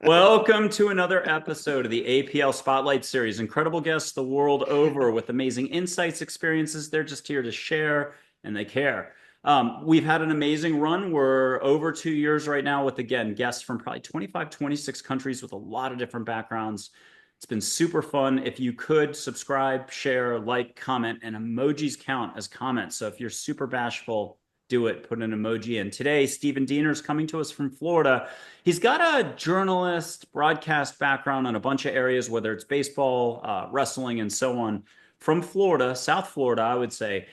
Welcome to another episode of the APL Spotlight Series. Incredible guests the world over with amazing insights, experiences. They're just here to share and they care. We've had an amazing run. We're over 2 years right now with, again, guests from probably 25, 26 countries with a lot of different backgrounds. It's been super fun. If you could subscribe, share, like, comment, and emojis count as comments. So if you're super bashful, do it. Put an emoji in. Today, Stephen Diener is coming to us from Florida. He's got a journalist, broadcast background in a bunch of areas, whether it's baseball, wrestling, and so on. From Florida, South Florida, I would say.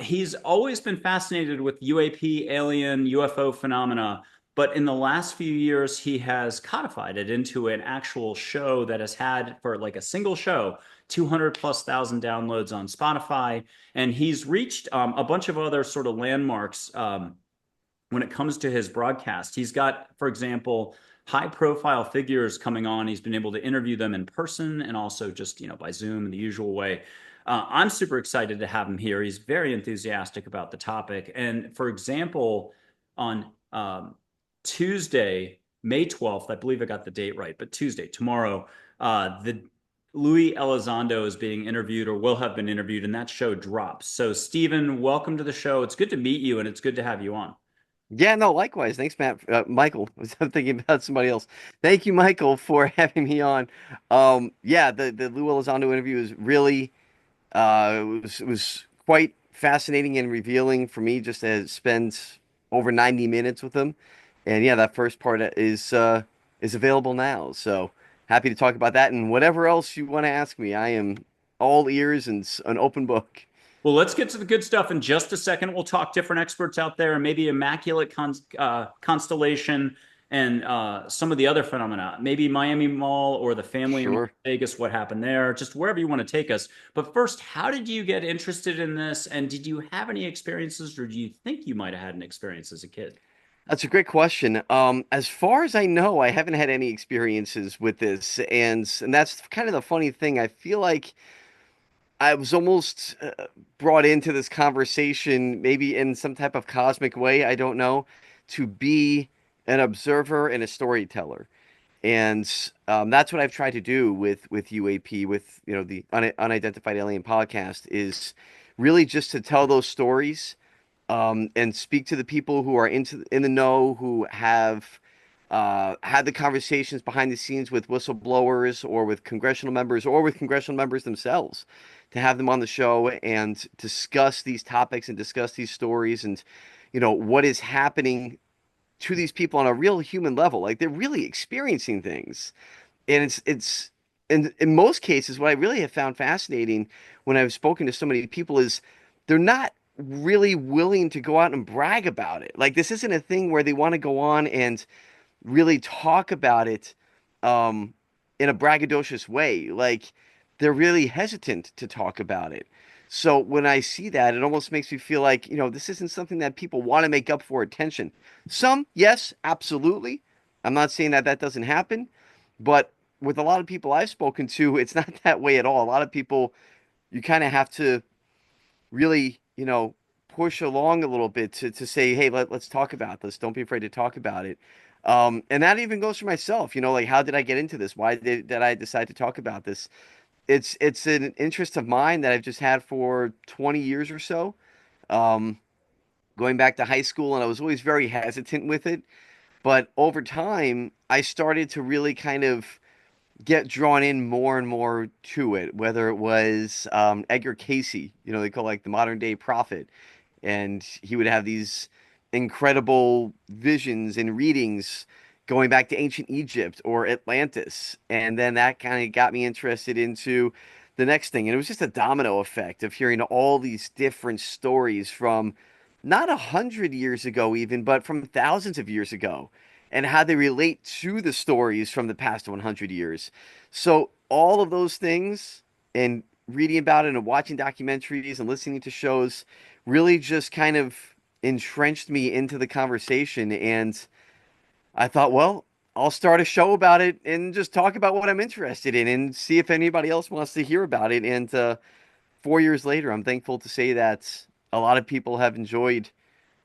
He's always been fascinated with UAP, alien, UFO phenomena, but in the last few years, he has codified it into an actual show that has had, for like a single show, 200 plus thousand downloads on Spotify. And he's reached a bunch of other sort of landmarks when it comes to his broadcast. He's got, for example, high profile figures coming on. He's been able to interview them in person and also just, by Zoom in the usual way. I'm super excited to have him here. He's very enthusiastic about the topic. And for example, on Tuesday, May 12th, I believe I got the date right, but Tuesday, tomorrow, the Louis Elizondo is being interviewed or will have been interviewed, and that show drops. So, Stephen, welcome to the show. It's good to meet you, and it's good to have you on. Yeah, no, likewise. Thanks, Matt. Michael, I'm thinking about somebody else. Thank you, Michael, for having me on. Yeah, the Lou Elizondo interview is really it was quite fascinating and revealing for me just to spend over 90 minutes with him. And yeah, that first part is available now. So happy to talk about that and whatever else you want to ask me. I am all ears and an open book. Well, let's get to the good stuff in just a second. We'll talk different experts out there and maybe immaculate constellation and some of the other phenomena. Maybe Miami Mall or the family in Sure. Vegas, what happened there, just wherever you want to take us. But first, how did you get interested in this? And did you have any experiences or do you think you might have had an experience as a kid? That's a great question. As far as I know, I haven't had any experiences with this, and that's kind of the funny thing. I feel like I was almost brought into this conversation, maybe in some type of cosmic way, I don't know, to be an observer and a storyteller. And that's what I've tried to do with UAP, with the Unidentified Alien Podcast, is really just to tell those stories and speak to the people who are in the know, who have had the conversations behind the scenes with whistleblowers or with congressional members or with congressional members themselves, to have them on the show and discuss these topics and discuss these stories and what is happening to these people on a real human level. Like they're really experiencing things, and it's in most cases what I really have found fascinating when I've spoken to so many people is they're not really willing to go out and brag about it. Like this isn't a thing where they want to go on and really talk about it in a braggadocious way. Like they're really hesitant to talk about it. So when I see that, it almost makes me feel like, this isn't something that people want to make up for attention. Some, yes, absolutely. I'm not saying that that doesn't happen, but with a lot of people I've spoken to, it's not that way at all. A lot of people, you kind of have to really, push along a little bit to say, hey, let's talk about this. Don't be afraid to talk about it. And that even goes for myself, like how did I get into this? Why did I decide to talk about this? It's an interest of mine that I've just had for 20 years or so. Um, Going back to high school, and I was always very hesitant with it. But over time, I started to really kind of get drawn in more and more to it, whether it was Edgar Casey, they call like the modern day prophet, and he would have these incredible visions and readings going back to ancient Egypt or Atlantis. And then that kind of got me interested into the next thing. And it was just a domino effect of hearing all these different stories from not 100 years ago, even, but from thousands of years ago, and how they relate to the stories from the past 100 years. So, all of those things and reading about it and watching documentaries and listening to shows really just kind of entrenched me into the conversation. And I thought, well, I'll start a show about it and just talk about what I'm interested in and see if anybody else wants to hear about it. And 4 years later, I'm thankful to say that a lot of people have enjoyed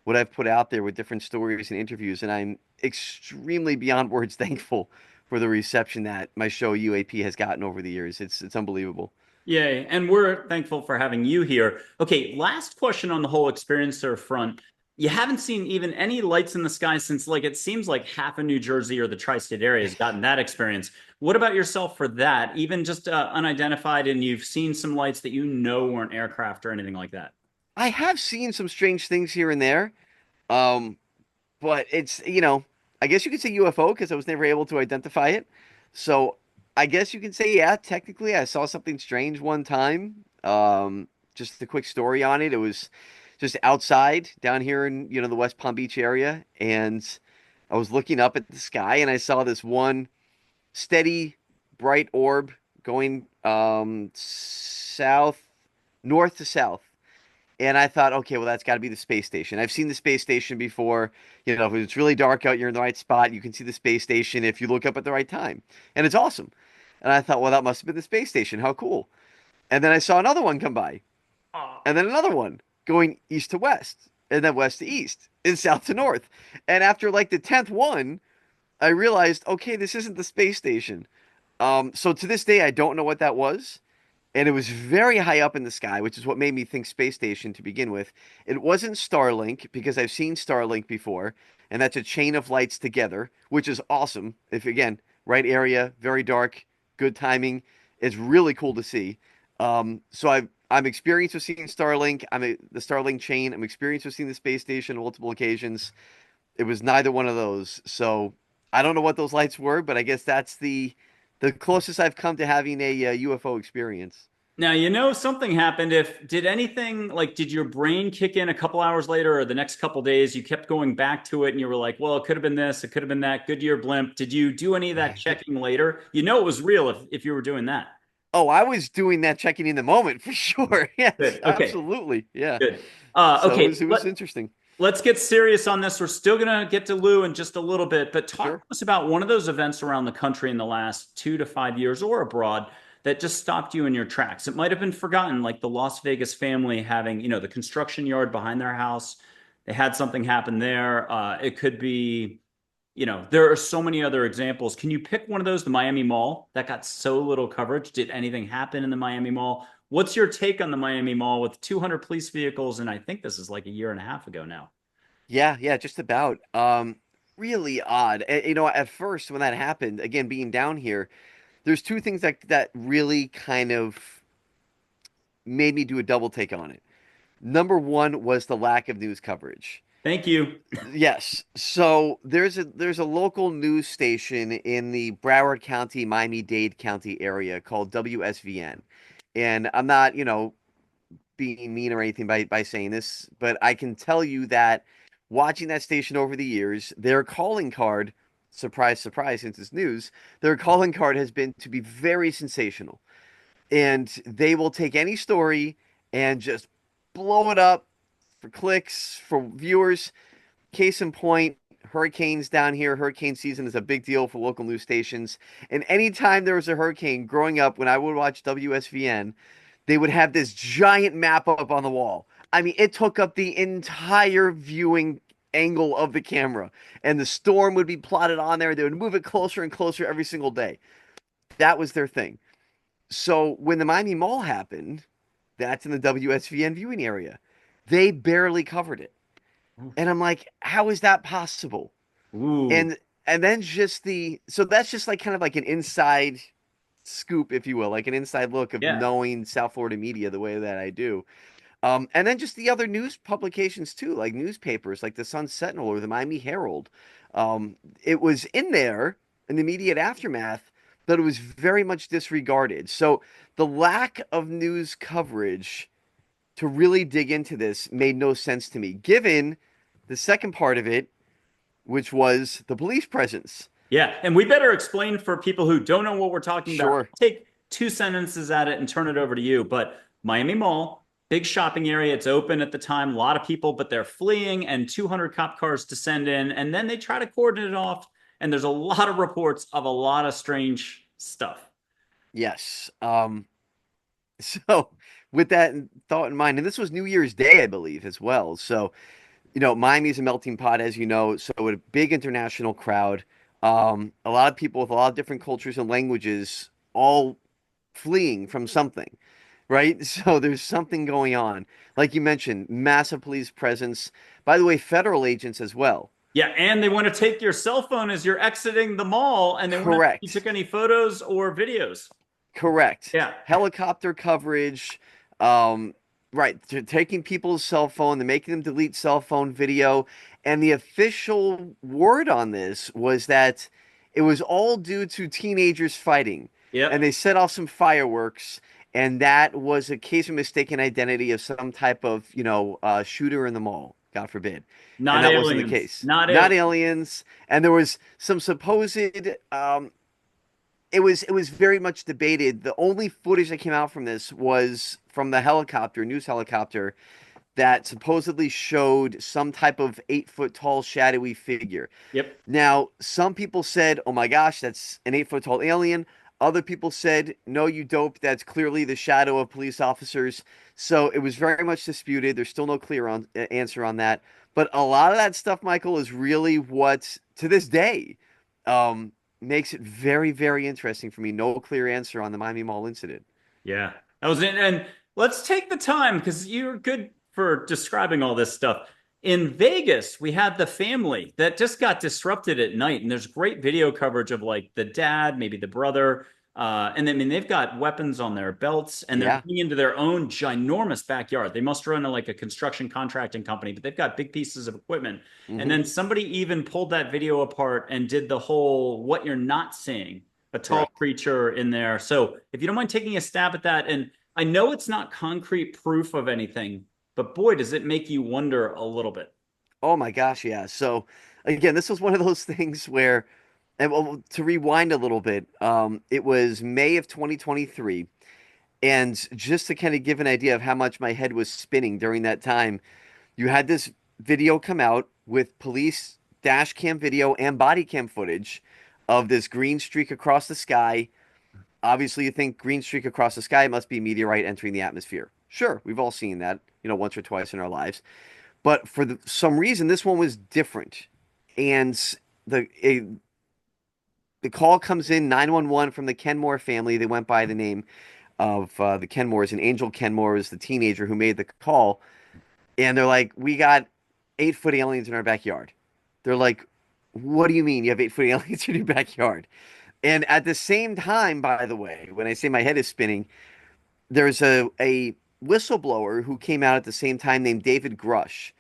what I've put out there with different stories and interviews. And I'm extremely beyond words thankful for the reception that my show UAP has gotten over the years. It's unbelievable. Yay. And we're thankful for having you here. Okay, last question on the whole experiencer front. You haven't seen even any lights in the sky since, like, it seems like half of New Jersey or the tri-state area has gotten that experience. What about yourself for that? Even just unidentified, and you've seen some lights that you know weren't aircraft or anything like that? I have seen some strange things here and there. Um, but it's, I guess you could say UFO because I was never able to identify it. So I guess you can say, yeah, technically I saw something strange one time. Just a quick story on it. It was just outside down here in, the West Palm Beach area. And I was looking up at the sky and I saw this one steady, bright orb going north to south. And I thought, okay, well, that's got to be the space station. I've seen the space station before. If it's really dark out, you're in the right spot. You can see the space station if you look up at the right time. And it's awesome. And I thought, well, that must have been the space station. How cool. And then I saw another one come by. Oh. And then another one going east to west. And then west to east. And south to north. And after like the 10th one, I realized, okay, this isn't the space station. So to this day, I don't know what that was. And it was very high up in the sky, which is what made me think space station to begin with. It wasn't Starlink because I've seen Starlink before, and that's a chain of lights together, which is awesome. If again, right area, very dark, good timing, it's really cool to see. I'm experienced with seeing Starlink. The Starlink chain. I'm experienced with seeing the space station on multiple occasions. It was neither one of those. So I don't know what those lights were, but I guess that's the closest I've come to having a UFO experience. Now, something happened. Did anything, like, did your brain kick in a couple hours later or the next couple days? You kept going back to it and you were like, well, it could have been this, it could have been that. Goodyear blimp. Did you do any of that checking later? It was real if you were doing that. Oh, I was doing that checking in the moment for sure. Yes, Good. Okay. absolutely. Yeah. Good. So Okay. it was interesting. Let's get serious on this. We're still going to get to Lou in just a little bit, but talk to Sure. us about one of those events around the country in the last 2 to 5 years or abroad that just stopped you in your tracks. It might have been forgotten, like the Las Vegas family having, the construction yard behind their house. They had something happen there. It could be, there are so many other examples. Can you pick one of those? The Miami Mall that got so little coverage. Did anything happen in the Miami Mall? What's your take on the Miami Mall with 200 police vehicles? And I think this is like a year and a half ago now. Yeah, yeah, just about. Really odd. At first when that happened, again being down here, there's two things that really kind of made me do a double take on it. Number one was the lack of news coverage. Thank you. Yes. So there's a local news station in the Broward County, Miami-Dade County area called WSVN. And I'm not, being mean or anything by saying this, but I can tell you that watching that station over the years, their calling card, surprise, surprise, since it's news, their calling card has been to be very sensational. And they will take any story and just blow it up for clicks, for viewers. Case in point, hurricanes down here. Hurricane season is a big deal for local news stations. And anytime there was a hurricane growing up, when I would watch WSVN, they would have this giant map up on the wall. I mean, it took up the entire viewing angle of the camera, and the storm would be plotted on there. They would move it closer and closer every single day. That was their thing. So when the Miami Mall happened, that's in the WSVN viewing area. They barely covered it. And I'm like, how is that possible? Ooh, And then so that's just like kind of like an inside scoop, if you will, like an inside look of yeah. knowing South Florida media the way that I do. And then just the other news publications too, like newspapers like the Sun Sentinel or the Miami Herald. It was in there in the immediate aftermath, but it was very much disregarded. So the lack of news coverage to really dig into this made no sense to me, given the second part of it, which was the police presence. Yeah. And we better explain for people who don't know what we're talking about. Sure. Take 2 sentences at it and turn it over to you. But Miami Mall, big shopping area. It's open at the time. A lot of people, but they're fleeing and 200 cop cars descend in. And then they try to cordon it off. And there's a lot of reports of a lot of strange stuff. Yes. So with that thought in mind, and this was New Year's Day, I believe, as well. So Miami's a melting pot, as you know, so a big international crowd. A lot of people with a lot of different cultures and languages, all fleeing from something, right? So there's something going on. Like you mentioned, massive police presence. By the way, federal agents as well. Yeah, and they want to take your cell phone as you're exiting the mall, and they want to know if you Correct. took any photos or videos. Correct. Yeah, Helicopter coverage. Um, right. They're taking people's cell phone, they're making them delete cell phone video. And the official word on this was that it was all due to teenagers fighting. And yep. they set off some fireworks. And that was a case of mistaken identity of some type of, shooter in the mall, God forbid. And Not that wasn't the aliens. case. Not Not aliens. aliens. And there was some supposed it was very much debated. The only footage that came out from this was from the helicopter, news helicopter, that supposedly showed some type of 8 foot tall shadowy figure. Yep. Now, some people said, "Oh my gosh, that's an 8 foot tall alien." Other people said, "No, you dope. That's clearly the shadow of police officers." So it was very much disputed. There's still no clear answer on that. But a lot of that stuff, Michael, is really what, to this day, um, makes it very, very interesting for me. No clear answer on the Miami Mall incident. Yeah. That was it. And let's take the time because you're good for describing all this stuff. In Vegas, we had the family that just got disrupted at night, and there's great video coverage of like the dad, maybe the brother, and I mean they've got weapons on their belts, and they're Yeah. getting into their own ginormous backyard. They must run like a construction contracting company, but they've got big pieces of equipment. And Hmm. then somebody even pulled that video apart and did the whole what you're not seeing, a tall Correct. creature in there. So if you don't mind taking a stab at that, and I know it's not concrete proof of anything, but boy, does it make you wonder a little bit. Oh my gosh, yeah. So again, this was one of those things where, and well, to rewind a little bit, it was May of 2023, and just to kind of give an idea of how much my head was spinning during that time, you had this video come out with police dash cam video and body cam footage of this green streak across the sky. Obviously, you think green streak across the sky must be meteorite entering the atmosphere. Sure, we've all seen that, once or twice in our lives. But for some reason, this one was different. And the a, the call comes in 911 from the Kenmore family. They went by the name of the Kenmores, and Angel Kenmore is the teenager who made the call. And they're like, "We got 8 foot aliens in our backyard." They're like, "What do you mean you have 8 foot aliens in your backyard?" And at the same time, by the way, when I say my head is spinning, there's a whistleblower who came out at the same time named David Grush.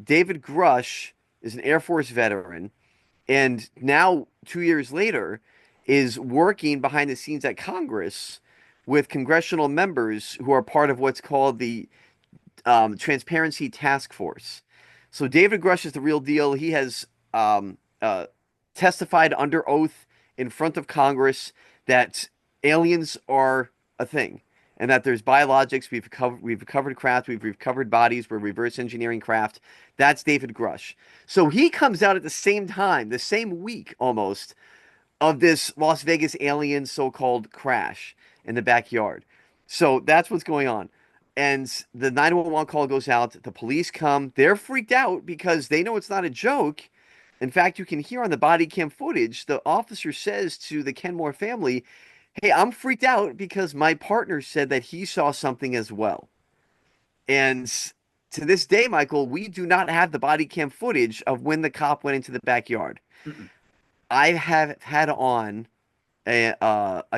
David Grush is an Air Force veteran, and now 2 years later is working behind the scenes at Congress with congressional members who are part of what's called the Transparency Task Force. So David Grush is the real deal. He has testified under oath in front of Congress that aliens are a thing and that there's biologics. We've recovered craft, we've recovered bodies, we're reverse engineering craft. That's David Grush. So he comes out at the same time, the same week almost, of this Las Vegas alien so-called crash in the backyard. So that's what's going on. And the 911 call goes out. The police come. They're freaked out because they know it's not a joke. In fact, you can hear on the body cam footage, the officer says to the Kenmore family, "Hey, I'm freaked out because my partner said that he saw something as well." And to this day, Michael, we do not have the body cam footage of when the cop went into the backyard. Mm-mm. I have had on a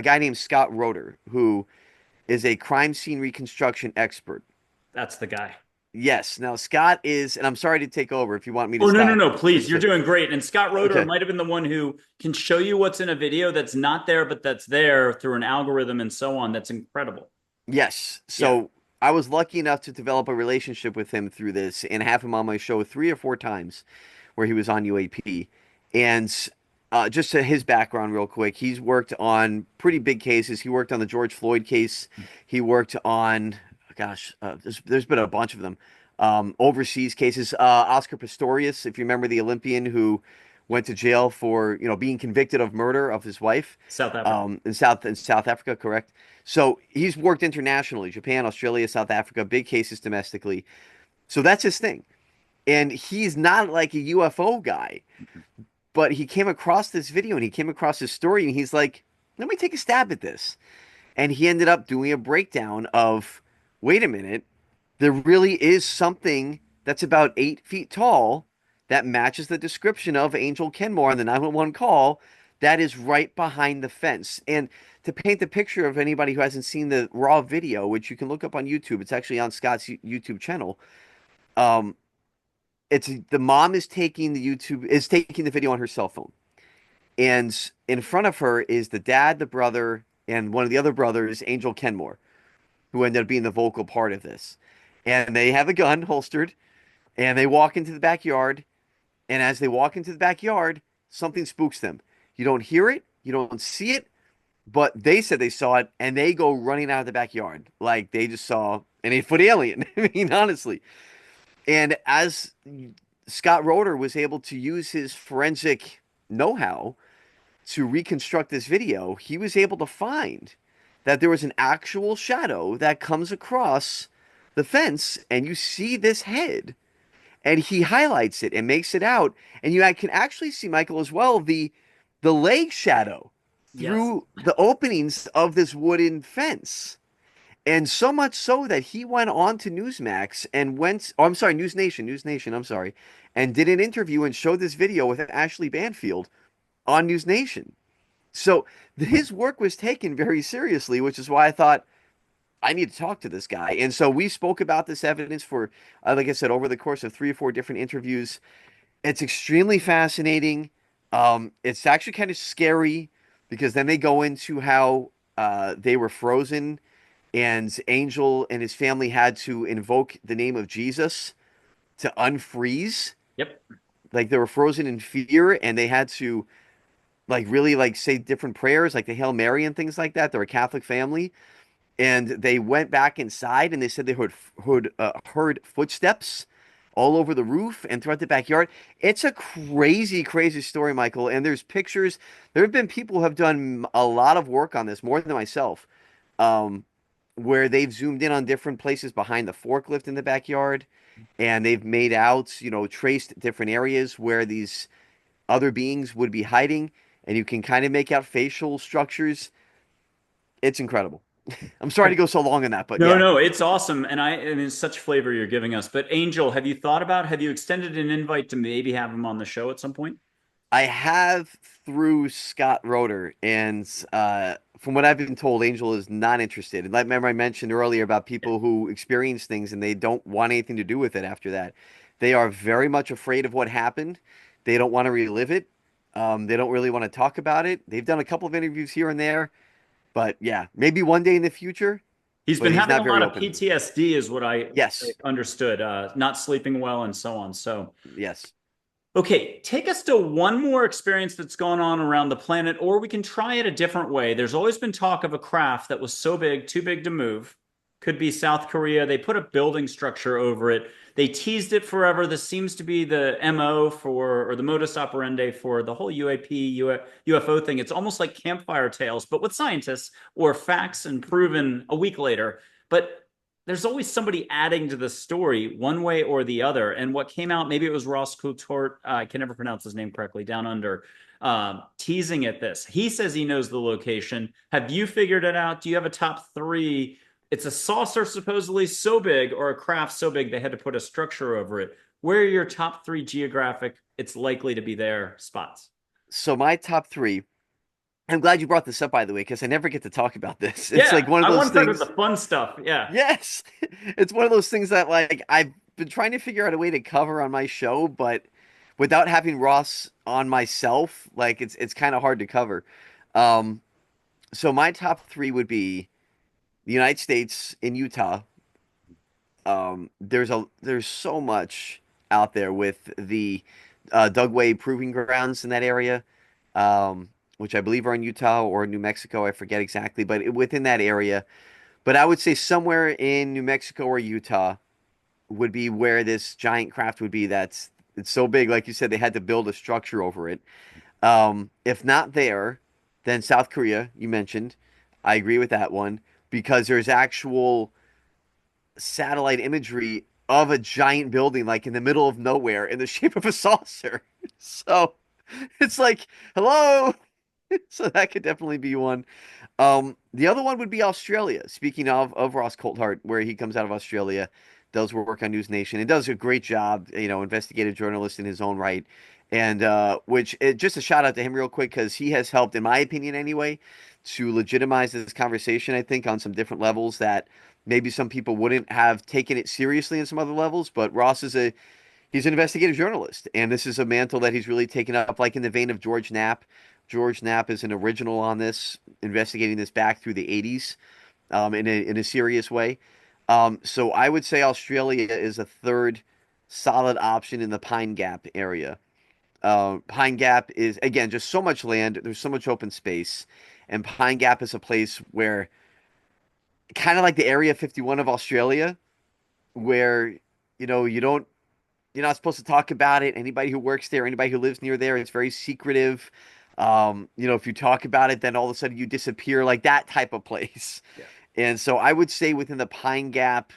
guy named Scott Roeder, who is a crime scene reconstruction expert. That's the guy. Yes. Now Scott is, and I'm sorry to take over if you want me to Oh, no, no, stop. no, please. Just You're to, doing great. And Scott Roeder okay. might have been the one who can show you what's in a video that's not there, but that's there through an algorithm and so on. That's incredible. Yes. Yeah. So I was lucky enough to develop a relationship with him through this and have him on my show 3 or 4 times where he was on UAP. And just to his background, real quick, he's worked on pretty big cases. He worked on the George Floyd case. He worked on, gosh, there's been a bunch of them. Overseas cases. Oscar Pistorius, if you remember the Olympian who went to jail for being convicted of murder of his wife, South Africa. in South Africa, correct? So he's worked internationally, Japan, Australia, South Africa, big cases domestically. So that's his thing. And he's not like a UFO guy, but he came across this video and he came across this story and he's like, let me take a stab at this. And he ended up doing a breakdown of, wait a minute, there really is something that's about 8 feet tall that matches the description of Angel Kenmore on the 911 call that is right behind the fence. And to paint the picture of anybody who hasn't seen the raw video, which you can look up on YouTube, it's actually on Scott's YouTube channel. Um, it's the mom is taking the video on her cell phone, and in front of her is the dad, the brother, and one of the other brothers, Angel Kenmore, who ended up being the vocal part of this. And they have a gun holstered, and they walk into the backyard. And as they walk into the backyard, something spooks them. You don't hear it, you don't see it, but they said they saw it, and they go running out of the backyard like they just saw an 8 foot alien. I mean, honestly. And as Scott Roeder was able to use his forensic know-how to reconstruct this video, he was able to find that there was an actual shadow that comes across the fence, and you see this head, and he highlights it and makes it out, and you can actually see, Michael, as well, the leg shadow Yes. through the openings of this wooden fence. And so much so that he went on to Newsmax and I'm sorry, News Nation, I'm sorry, and did an interview and showed this video with Ashley Banfield on News Nation. So his work was taken very seriously, which is why I thought I need to talk to this guy. And so we spoke about this evidence for, like I said, over the course of 3 or 4 different interviews. It's extremely fascinating. It's actually kind of scary because then they go into how they were frozen, and Angel and his family had to invoke the name of Jesus to unfreeze. Yep. Like they were frozen in fear, and they had to like really like say different prayers, like the Hail Mary and things like that. They're a Catholic family, and they went back inside, and they said they heard footsteps all over the roof and throughout the backyard. It's a crazy, crazy story, Michael. And there's pictures. There have been people who have done a lot of work on this, more than myself, um, where they've zoomed in on different places behind the forklift in the backyard, and they've made out, traced different areas where these other beings would be hiding, and you can kind of make out facial structures. It's incredible. I'm sorry to go so long on that, but No, yeah. no, it's awesome. And it's such flavor you're giving us. But Angel, have you extended an invite to maybe have him on the show at some point? I have through Scott Roeder, and from what I've been told, Angel is not interested. And like, remember I mentioned earlier about people who experience things and they don't want anything to do with it after that. They are very much afraid of what happened. They don't want to relive it. They don't really want to talk about it. They've done a couple of interviews here and there, but yeah, maybe one day in the future, He's but been he's having not a lot very of open. PTSD, is what I Yes, understood, not sleeping well and so on. So, yes. okay, take us to one more experience that's gone on around the planet, or we can try it a different way. There's always been talk of a craft that was so big, too big to move. Could be South Korea. They put a building structure over it. They teased it forever. This seems to be the MO for, or the modus operandi for the whole UAP, UFO thing. It's almost like campfire tales, but with scientists or facts and proven a week later. But there's always somebody adding to the story one way or the other. And what came out, maybe it was Ross Coulthart, I can never pronounce his name correctly, down under, teasing at this. He says he knows the location. Have you figured it out? Do you have a top three? It's a saucer supposedly so big, or a craft so big they had to put a structure over it. Where are your top three geographic, it's likely to be there spots? So my top three. I'm glad you brought this up, by the way, because I never get to talk about this. It's Yeah, like one of I those want to start with things. the fun stuff. Yeah. Yes, it's one of those things that like I've been trying to figure out a way to cover on my show, but without having Ross on myself, like it's kind of hard to cover. Um, so my top three would be the United States in Utah. There's so much out there with the Dugway Proving Grounds in that area, which I believe are in Utah or New Mexico. I forget exactly, but within that area. But I would say somewhere in New Mexico or Utah would be where this giant craft would be. It's so big, like you said, they had to build a structure over it. If not there, then South Korea, you mentioned. I agree with that one because there's actual satellite imagery of a giant building, like in the middle of nowhere, in the shape of a saucer. So it's like, hello. So that could definitely be one. The other one would be Australia. Speaking of Ross Coulthart, where he comes out of Australia, does work on News Nation and does a great job, investigative journalist in his own right. And just a shout out to him real quick because he has helped, in my opinion anyway, to legitimize this conversation, I think, on some different levels that maybe some people wouldn't have taken it seriously in some other levels. But Ross he's an investigative journalist, and this is a mantle that he's really taken up, like in the vein of George Knapp. George Knapp is an original on this, investigating this back through the 80s, in a serious way. So I would say Australia is a third solid option in the Pine Gap area. Pine Gap is, again, just so much land. There's so much open space. And Pine Gap is a place where, kind of like the Area 51 of Australia, where, you don't, you're not supposed to talk about it. Anybody who works there, anybody who lives near there, it's very secretive. If you talk about it, then all of a sudden you disappear, like that type of place. Yeah. And so I would say within the Pine Gap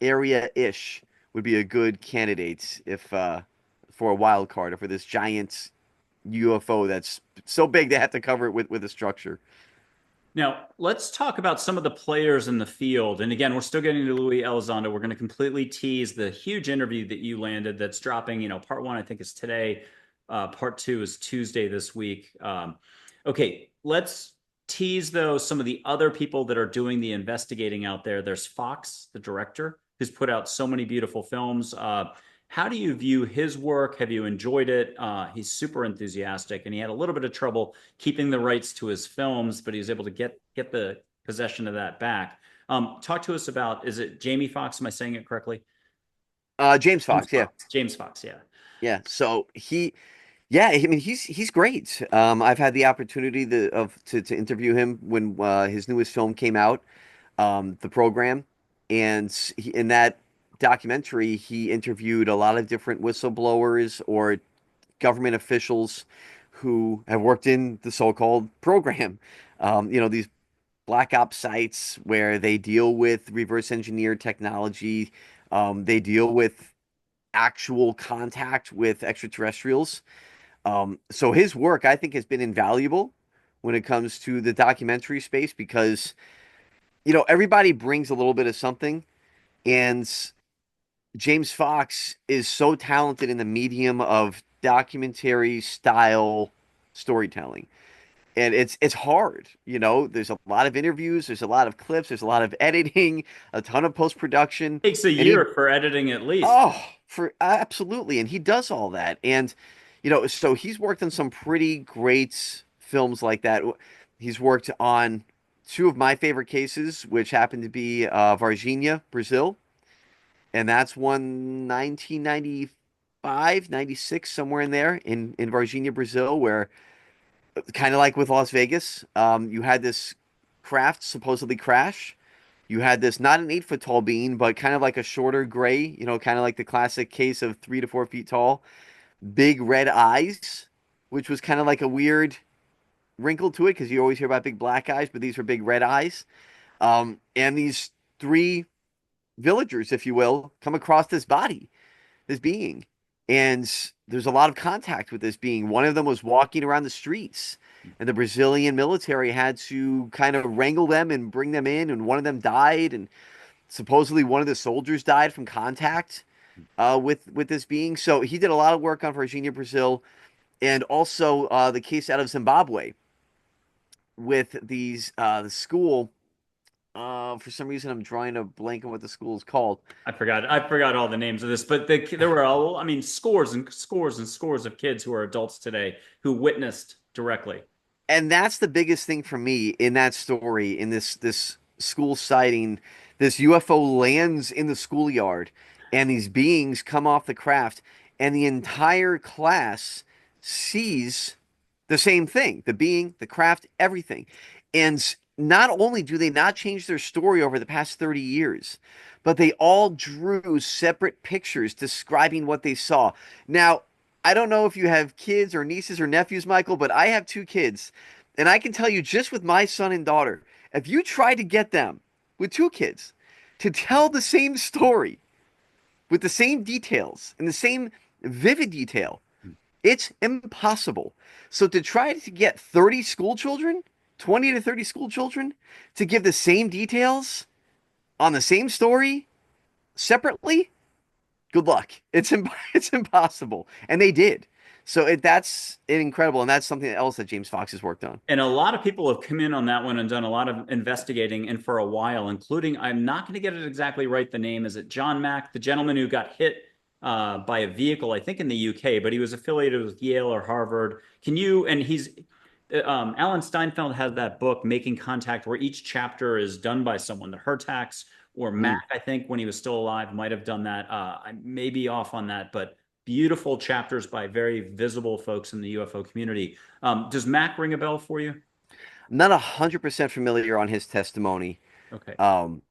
area-ish would be a good candidate if for a wild card or for this giant UFO that's so big they have to cover it with a structure. Now, let's talk about some of the players in the field. And again, we're still getting to Louis Elizondo. We're going to completely tease the huge interview that you landed that's dropping. Part one, I think, is today. Part two is Tuesday this week. Okay, let's tease, though, some of the other people that are doing the investigating out there. There's Fox, the director, who's put out so many beautiful films. How do you view his work? Have you enjoyed it? He's super enthusiastic, and he had a little bit of trouble keeping the rights to his films, but he was able to get the possession of that back. Talk to us about, is it Jamie Foxx? Am I saying it correctly? James James Fox, yeah. Fox. James Fox, yeah. Yeah. So yeah, I mean he's great. I've had the opportunity to interview him when his newest film came out, The Program, and in that documentary he interviewed a lot of different whistleblowers or government officials who have worked in the so-called program. These black ops sites where they deal with reverse engineered technology, they deal with actual contact with extraterrestrials. So his work, I think, has been invaluable when it comes to the documentary space because, everybody brings a little bit of something. And James Fox is so talented in the medium of documentary style storytelling. And it's hard, there's a lot of interviews, there's a lot of clips, there's a lot of editing, a ton of post-production. Takes a And he year for editing at least. Oh, for absolutely. And he does all that. And, so he's worked on some pretty great films like that. He's worked on two of my favorite cases, which happen to be Varginha, Brazil. And that's one 1995, 96, somewhere in there in Varginha, Brazil, where kind of like with Las Vegas, you had this craft supposedly crash. You had this not an 8 foot tall being, but kind of like a shorter gray, kind of like the classic case of 3 to 4 feet tall, big red eyes, which was kind of like a weird wrinkle to it because you always hear about big black eyes, but these were big red eyes. And these three villagers, if you will, come across this body, this being. And there's a lot of contact with this being. One of them was walking around the streets, and the Brazilian military had to kind of wrangle them and bring them in. And one of them died, and supposedly one of the soldiers died from contact with this being. So he did a lot of work on Virginia, Brazil, and also the case out of Zimbabwe with the school. For some reason, I'm drawing a blank on what the school is called. I forgot all the names of this, but there were all, I mean, scores and scores and scores of kids who are adults today who witnessed directly. And that's the biggest thing for me in that story, in this school sighting. This UFO lands in the schoolyard, and these beings come off the craft, and the entire class sees the same thing, the being, the craft, everything. And not only do they not change their story over the past 30 years, but they all drew separate pictures describing what they saw. Now, I don't know if you have kids or nieces or nephews, Michael, but I have two kids. And I can tell you just with my son and daughter, if you try to get them with two kids to tell the same story, with the same details and the same vivid detail. It's impossible. So to try to get 30 school children, 20 to 30 school children to give the same details on the same story separately, good luck. It's impossible. And they did. So that's incredible. And that's something else that James Fox has worked on. And a lot of people have come in on that one and done a lot of investigating, and for a while, including, I'm not going to get it exactly right, the name. Is it John Mack, the gentleman who got hit by a vehicle, I think in the UK, but he was affiliated with Yale or Harvard. Can you, and he's, Alan Steinfeld has that book, Making Contact, where each chapter is done by someone. The Hertax or Mm. Mack, I think, when he was still alive, might have done that. I may be off on that, but beautiful chapters by very visible folks in the UFO community. Does Mac ring a bell for you? I'm not 100% familiar on his testimony. Okay. Um,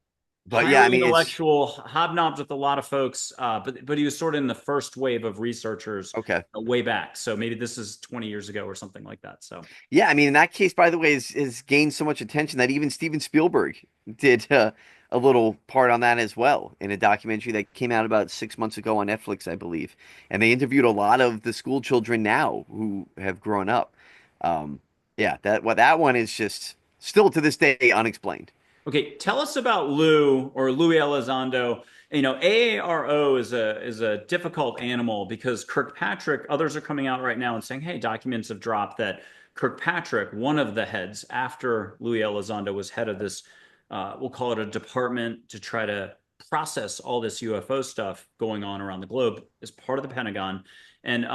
but yeah, I Highly mean, it's intellectual, hobnobs with a lot of folks, but he was sort of in the first wave of researchers okay. way back. So maybe this is 20 years ago or something like that. So Yeah, I mean, in that case, by the way, is gained so much attention that even Steven Spielberg did a little part on that as well in a documentary that came out about 6 months ago on Netflix, I believe. And they interviewed a lot of the school children now who have grown up. Um, yeah, that one is just still to this day unexplained. okay, tell us about Lou or Louis Elizondo. You know, AARO is a difficult animal because Kirkpatrick, others are coming out right now and saying, hey, documents have dropped that Kirkpatrick, one of the heads after Louis Elizondo was head of this, we'll call it a department to try to process all this UFO stuff going on around the globe, is part of the Pentagon. And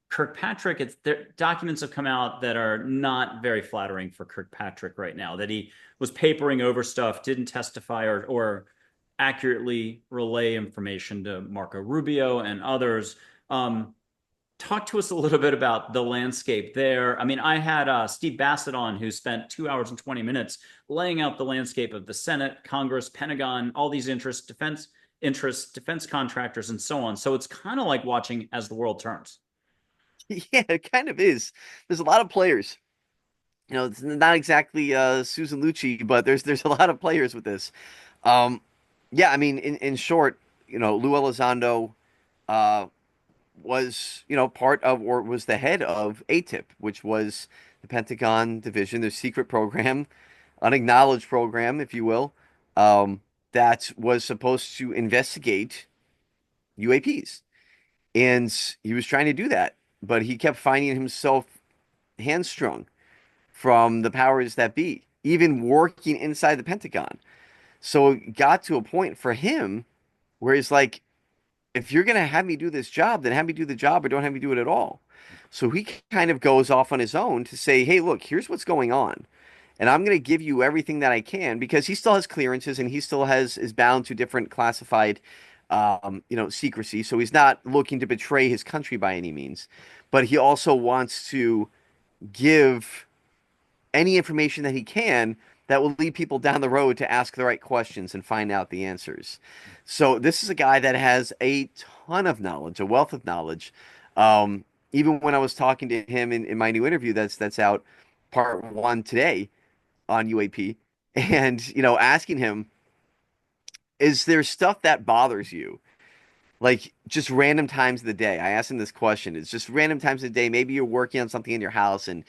Kirkpatrick, documents have come out that are not very flattering for Kirkpatrick right now, that he was papering over stuff, didn't testify or accurately relay information to Marco Rubio and others. Talk to us a little bit about the landscape there. I mean, I had Steve Bassett on, who spent 2 hours and 20 minutes laying out the landscape of the Senate, Congress, Pentagon, all these defense contractors, and so on. So it's kind of like watching as the world turns. Yeah, it kind of is. There's a lot of players. You know, it's not exactly Susan Lucci, but there's a lot of players with this. Um, yeah, I mean, in short, Lou Elizondo uh, was, part of or was the head of ATIP, which was the Pentagon division, their secret program, unacknowledged program, if you will, that was supposed to investigate UAPs. And he was trying to do that, but he kept finding himself hamstrung from the powers that be, even working inside the Pentagon. So it got to a point for him where he's like, if you're going to have me do this job, then have me do the job or don't have me do it at all. So he kind of goes off on his own to say, hey, look, here's what's going on. And I'm going to give you everything that I can because he still has clearances and he still is bound to different classified, secrecy. So he's not looking to betray his country by any means, but he also wants to give any information that he can that will lead people down the road to ask the right questions and find out the answers. So this is a guy that has a ton of knowledge, a wealth of knowledge. Even when I was talking to him in my new interview that's out, part one today on UAP, and asking him, is there stuff that bothers you? Like just random times of the day. I asked him this question. It's just random times of the day. Maybe you're working on something in your house and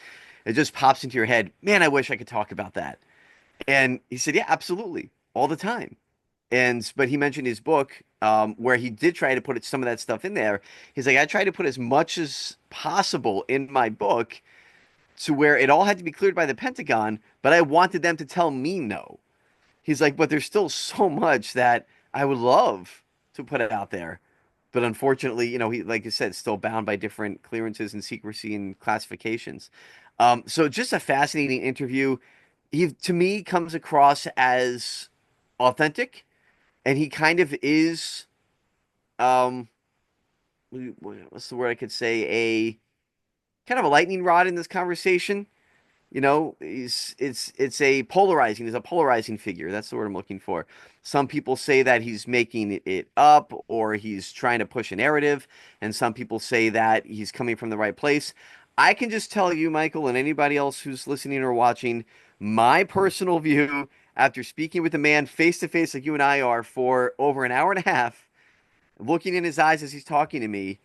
it just pops into your head. Man, I wish I could talk about that. And he said, yeah, absolutely, all the time. But he mentioned his book, where he did try to put some of that stuff in there. He's like, I tried to put as much as possible in my book to where it all had to be cleared by the Pentagon, but I wanted them to tell me no. He's like, but there's still so much that I would love to put it out there. But unfortunately, he, like I said, still bound by different clearances and secrecy and classifications. So just a fascinating interview. He, to me, comes across as authentic, and he kind of is, um, what's the word I could say? A kind of a lightning rod in this conversation. He's a polarizing figure. That's the word I'm looking for. Some people say that he's making it up or he's trying to push a narrative, and some people say that he's coming from the right place. I can just tell you, Michael, and anybody else who's listening or watching, my personal view after speaking with a man face to face like you and I are for over an hour and a half, looking in his eyes as he's talking to me,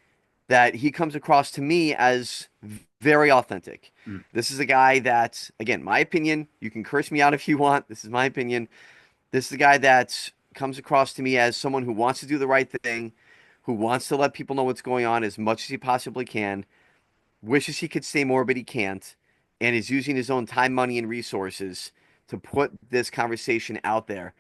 that he comes across to me as very authentic. Mm. This is a guy that, again, my opinion, you can curse me out if you want. This is my opinion. This is a guy that comes across to me as someone who wants to do the right thing, who wants to let people know what's going on as much as he possibly can, wishes he could say more, but he can't, and is using his own time, money, and resources to put this conversation out there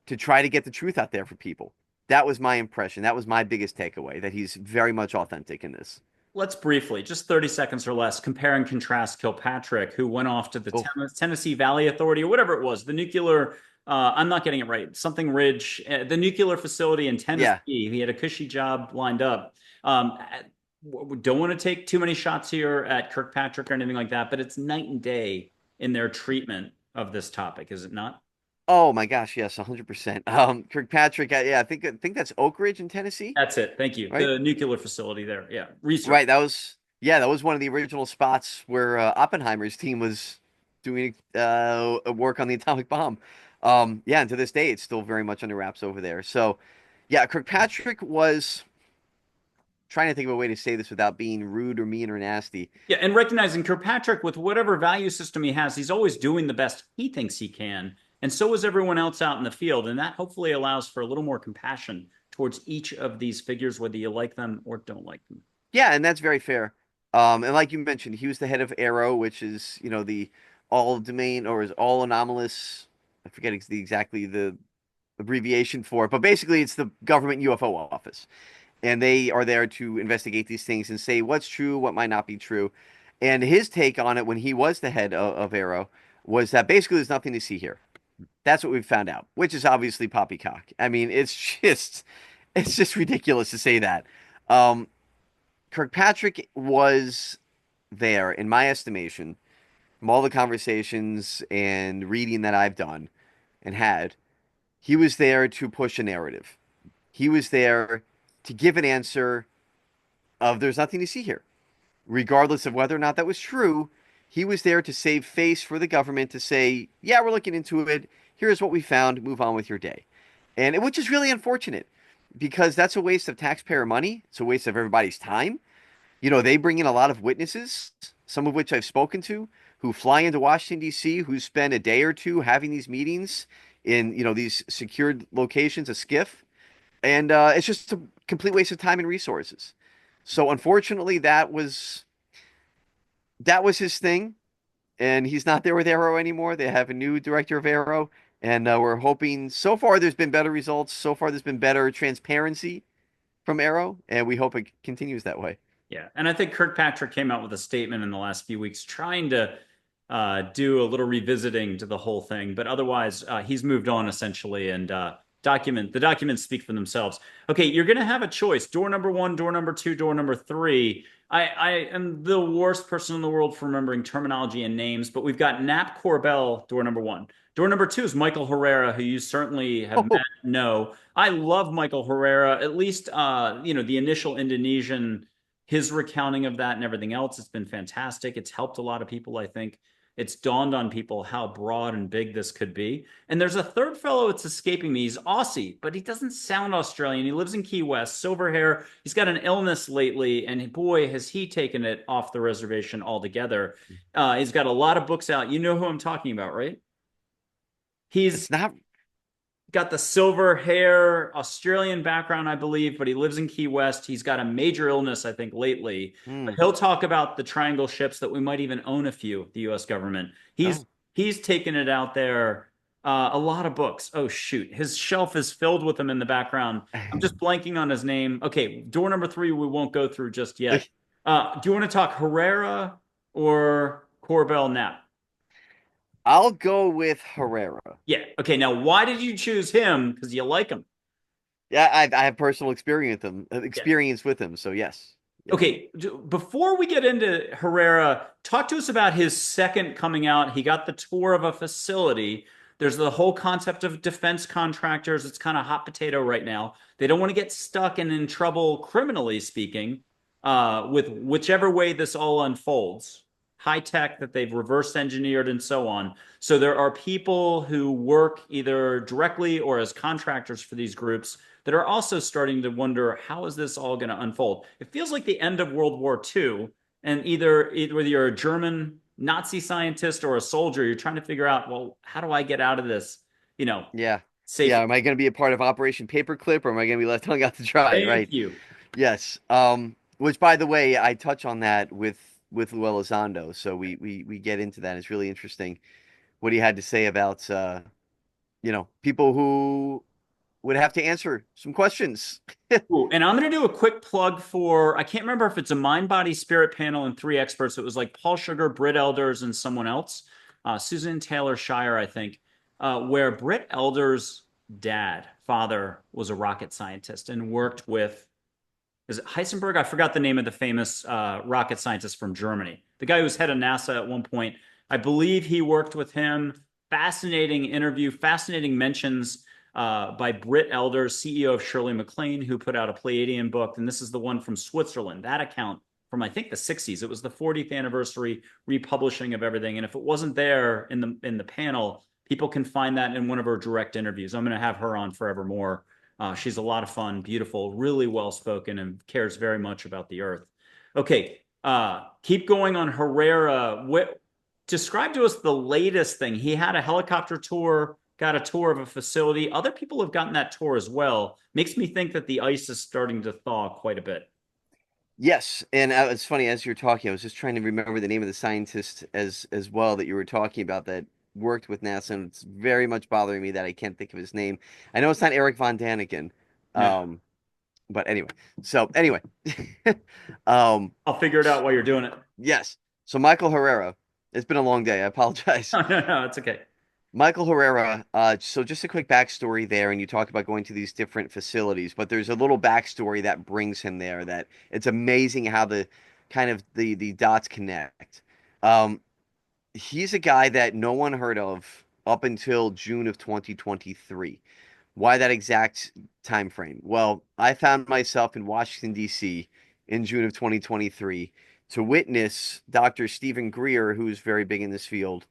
to try to get the truth out there for people. That was my impression. That was my biggest takeaway, that he's very much authentic in this. Let's briefly, just 30 seconds or less, compare and contrast Kilpatrick, who went off to the Oh, Tennessee Valley Authority or whatever it was, the nuclear, I'm not getting it right, something Ridge, the nuclear facility in Tennessee. yeah. He had a cushy job lined up. Don't want to take too many shots here at Kirkpatrick or anything like that, but it's night and day in their treatment of this topic, is it not? Oh my gosh, yes, 100%. Kirkpatrick, yeah, I think that's Oak Ridge in Tennessee, That's it. Thank you. right? The nuclear facility there. Yeah. Research. Right, that was one of the original spots where Oppenheimer's team was doing work on the atomic bomb. Yeah, and to this day, it's still very much under wraps over there. So, yeah, Kirkpatrick was trying to think of a way to say this without being rude or mean or nasty. Yeah, and recognizing Kirkpatrick with whatever value system he has, he's always doing the best he thinks he can. And so is everyone else out in the field. And that hopefully allows for a little more compassion towards each of these figures, whether you like them or don't like them. Yeah, and that's very fair. And like you mentioned, he was the head of Arrow, which is, the all domain or is all anomalous. I forget exactly the abbreviation for it, but basically it's the government UFO office. And they are there to investigate these things and say what's true, what might not be true. And his take on it when he was the head of Arrow was that basically there's nothing to see here. That's what we've found out, which is obviously poppycock. I mean, it's just ridiculous to say that. Um, Kirkpatrick was there, in my estimation, from all the conversations and reading that I've done and had. He was there to push a narrative. He was there to give an answer of there's nothing to see here. Regardless of whether or not that was true, he was there to save face for the government to say, yeah, we're looking into it. Here's what we found. Move on with your day. Which is really unfortunate because that's a waste of taxpayer money. It's a waste of everybody's time. They bring in a lot of witnesses, some of which I've spoken to, who fly into Washington, D.C., who spend a day or two having these meetings in, these secured locations, a skiff. And it's just a complete waste of time and resources. So unfortunately, that was his thing, and he's not there with Arrow anymore. They have a new director of Arrow, and we're hoping. So far, there's been better results. So far, there's been better transparency from Arrow, and we hope it continues that way. Yeah, and I think Kirkpatrick came out with a statement in the last few weeks trying to do a little revisiting to the whole thing, but otherwise he's moved on essentially, and the documents speak for themselves. Okay, you're going to have a choice: door number one, door number two, door number three. I am the worst person in the world for remembering terminology and names, but we've got Knapp Corbell, door number one. Door number two is Michael Herrera, who you certainly have met. No, I love Michael Herrera. At least, the initial Indonesian, his recounting of that and everything else, it's been fantastic. It's helped a lot of people, I think. It's dawned on people how broad and big this could be. And there's a third fellow, it's escaping me. He's Aussie, but he doesn't sound Australian. He lives in Key West, silver hair. He's got an illness lately, and boy, has he taken it off the reservation altogether. He's got a lot of books out. You know who I'm talking about, right? He's It's not. got the silver hair, Australian background, I believe, but he lives in Key West. He's got a major illness, I think, lately. But Hmm. he'll talk about the triangle ships that we might even own a few, the U.S. government. He's Oh. he's taken it out there. A lot of books. Oh, shoot. His shelf is filled with them in the background. I'm just blanking on his name. Okay, door number three, we won't go through just yet. Do you want to talk Herrera or Corbell Knapp? I'll go with Herrera. Yeah. Okay, now why did you choose him? Because you like him. Yeah, I have personal Yeah. experience with him. So yes, yes. Okay, before we get into Herrera, talk to us about his second coming out. He got the tour of a facility. There's the whole concept of defense contractors. It's kind of hot potato right now. They don't want to get stuck and in trouble, criminally speaking, with whichever way this all unfolds. High tech that they've reverse engineered and so on. So there are people who work either directly or as contractors for these groups. that are also starting to wonder, how is this all going to unfold? It feels like the end of World War II, and whether you're a German Nazi scientist or a soldier, you're trying to figure out, well, how do I get out of this, you know, Yeah. Yeah. safely? Am I going to be a part of Operation Paperclip, or am I going to be left hung out to dry? Thank Right. you. Yes. Which, by the way, I touch on that with Elizondo, so we get into that. It's really interesting what he had to say about people who would have to answer some questions. Ooh, and I'm going to do a quick plug for, I can't remember if it's a mind, body, spirit panel and three experts. It was like Paul Sugar, Britt Elders, and someone else, Susan Taylor Shire, I think, where Britt Elders' father, was a rocket scientist and worked with, is it Heisenberg? I forgot the name of the famous rocket scientist from Germany. The guy who was head of NASA at one point. I believe he worked with him. Fascinating interview, fascinating mentions by Britt Elders, CEO of Shirley MacLaine, who put out a Pleiadian book. And this is the one from Switzerland. That account from, I think, the 60s. It was the 40th anniversary republishing of everything. And if it wasn't there in the panel, people can find that in one of her direct interviews. I'm going to have her on forevermore. She's a lot of fun, beautiful, really well spoken, and cares very much about the earth. Okay, keep going on Herrera. Describe to us the latest thing. He had a helicopter tour, got a tour of a facility. Other people have gotten that tour as well. Makes me think that the ice is starting to thaw quite a bit. Yes, and it's funny as you're talking, I was just trying to remember the name of the scientist as well that you were talking about that worked with NASA, and it's very much bothering me that I can't think of his name. I know it's not Eric von Daniken, No, um, but anyway. So anyway, um, I'll figure it out while you're doing it. yes. So Michael Herrera. It's been a long day. I apologize. No, no, no, it's okay. Michael Herrera, so just a quick backstory there, and you talk about going to these different facilities, but there's a little backstory that brings him there that it's amazing how the kind of the dots connect. Um, he's a guy that no one heard of up until June of 2023. Why that exact time frame? Well, I found myself in Washington, D.C. in June of 2023 to witness Dr. Stephen Greer, who's very big in this field,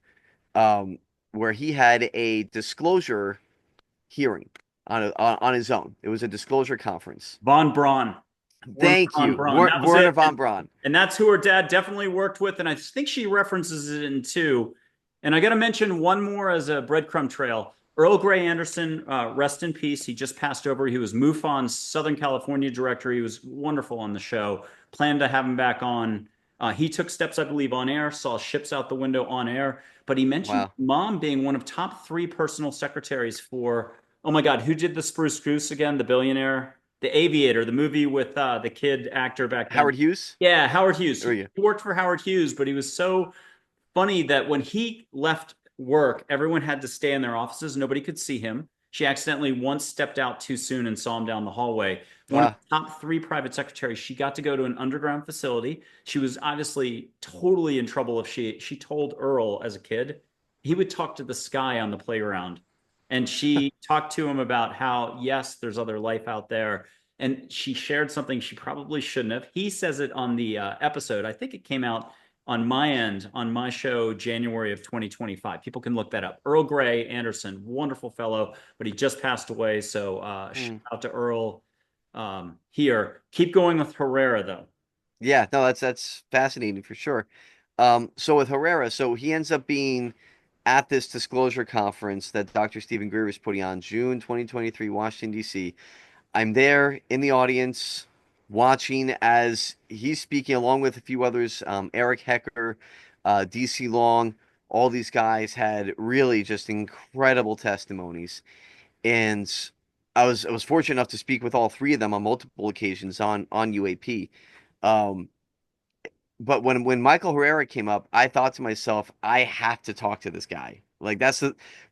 um, where he had a disclosure hearing on his own. It was a disclosure conference. Von Braun. Werner Thank von you, Braun. That was Werner it. von Braun. And that's who her dad definitely worked with. And I think she references it in two. And I got to mention one more as a breadcrumb trail. Earl Grey Anderson, rest in peace. He just passed over. He was MUFON's Southern California director. He was wonderful on the show. Planned to have him back on. He took steps, I believe, on air, saw ships out the window on air. But he mentioned Wow. mom being one of top three personal secretaries for, oh my God, who did the Spruce Goose again? The billionaire? The Aviator, the movie with the kid actor back then. Howard Hughes? Yeah, Howard Hughes. Or He you? worked for Howard Hughes, but he was so funny that when he left work, everyone had to stay in their offices. Nobody could see him. She accidentally once stepped out too soon and saw him down the hallway. One of Wow. the top three private secretaries, she got to go to an underground facility. She was obviously totally in trouble if she told Earl as a kid, he would talk to the sky on the playground. And she talked to him about how, yes, there's other life out there. And she shared something she probably shouldn't have. He says it on the episode. I think it came out on my end, on my show, January of 2025. People can look that up. Earl Grey Anderson, wonderful fellow, but he just passed away. So shout Mm. out to Earl here. Keep going with Herrera, though. Yeah, no, that's fascinating for sure. So with Herrera, so he ends up being at this disclosure conference that Dr. Stephen Greer was putting on June 2023, Washington, D.C. I'm there in the audience watching as he's speaking along with a few others, Eric Hecker, DC Long, all these guys had really just incredible testimonies. And I was fortunate enough to speak with all three of them on multiple occasions on UAP. Um, but when Michael Herrera came up, I thought to myself, I have to talk to this guy. Like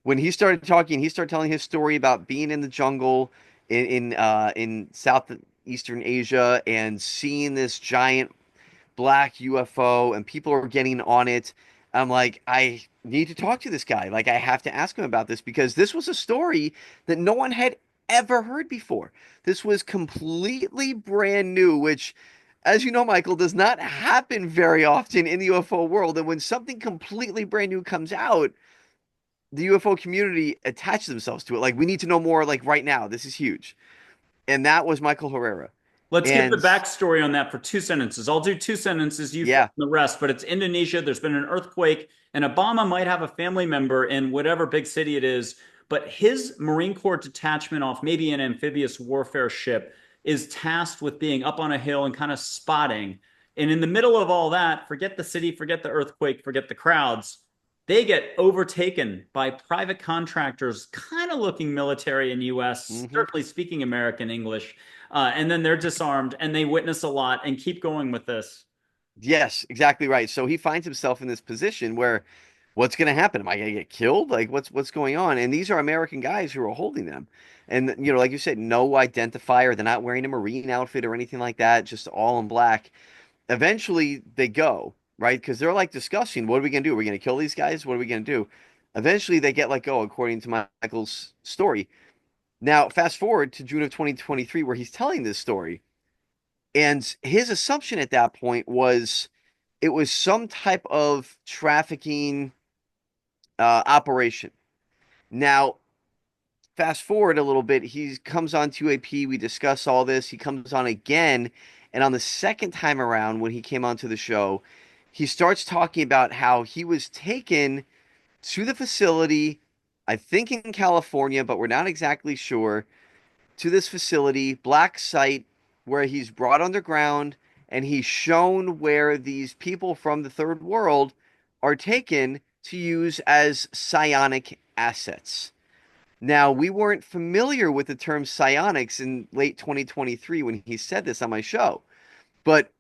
when he started talking, he started telling his story about being in the jungle in Southeastern Asia and seeing this giant black UFO and people are getting on it. I'm like, I need to talk to this guy. Like, I have to ask him about this because this was a story that no one had ever heard before. This was completely brand new, which, as you know, Michael, does not happen very often in the UFO world. And when something completely brand new comes out, the UFO community attaches themselves to it. Like, we need to know more, like right now. This is huge. and that was Michael Herrera. Let's give the And backstory on that for 2 sentences. I'll do 2 sentences, you fill yeah, in the rest, but it's Indonesia. There's been an earthquake, and Obama might have a family member in whatever big city it is, but his Marine Corps detachment off maybe an amphibious warfare ship is tasked with being up on a hill and kind of spotting. And in the middle of all that, forget the city, forget the earthquake, forget the crowds. They get overtaken by private contractors, kind of looking military in US, hmm certainly speaking American English, and then they're disarmed and they witness a lot and keep going with this. yes, exactly right. So he finds himself in this position where what's going to happen? Am I going to get killed? Like what's going on? And these are American guys who are holding them. And like you said, no identifier. They're not wearing a Marine outfit or anything like that, just all in black. Eventually they go, right? Because they're like discussing, what are we going to do? Are we going to kill these guys? What are we going to do? Eventually they get let go, according to Michael's story. Now, fast forward to June of 2023, where he's telling this story. And his assumption at that point was it was some type of trafficking operation. Now, fast forward a little bit, he comes on to UAP. We discuss all this. He comes on again. And on the second time around, when he came onto the show, he starts talking about how he was taken to the facility, I think in California, but we're not exactly sure, to this facility, black site, where he's brought underground and he's shown where these people from the third world are taken to use as psionic assets. Now, we weren't familiar with the term psionics in late 2023 when he said this on my show, but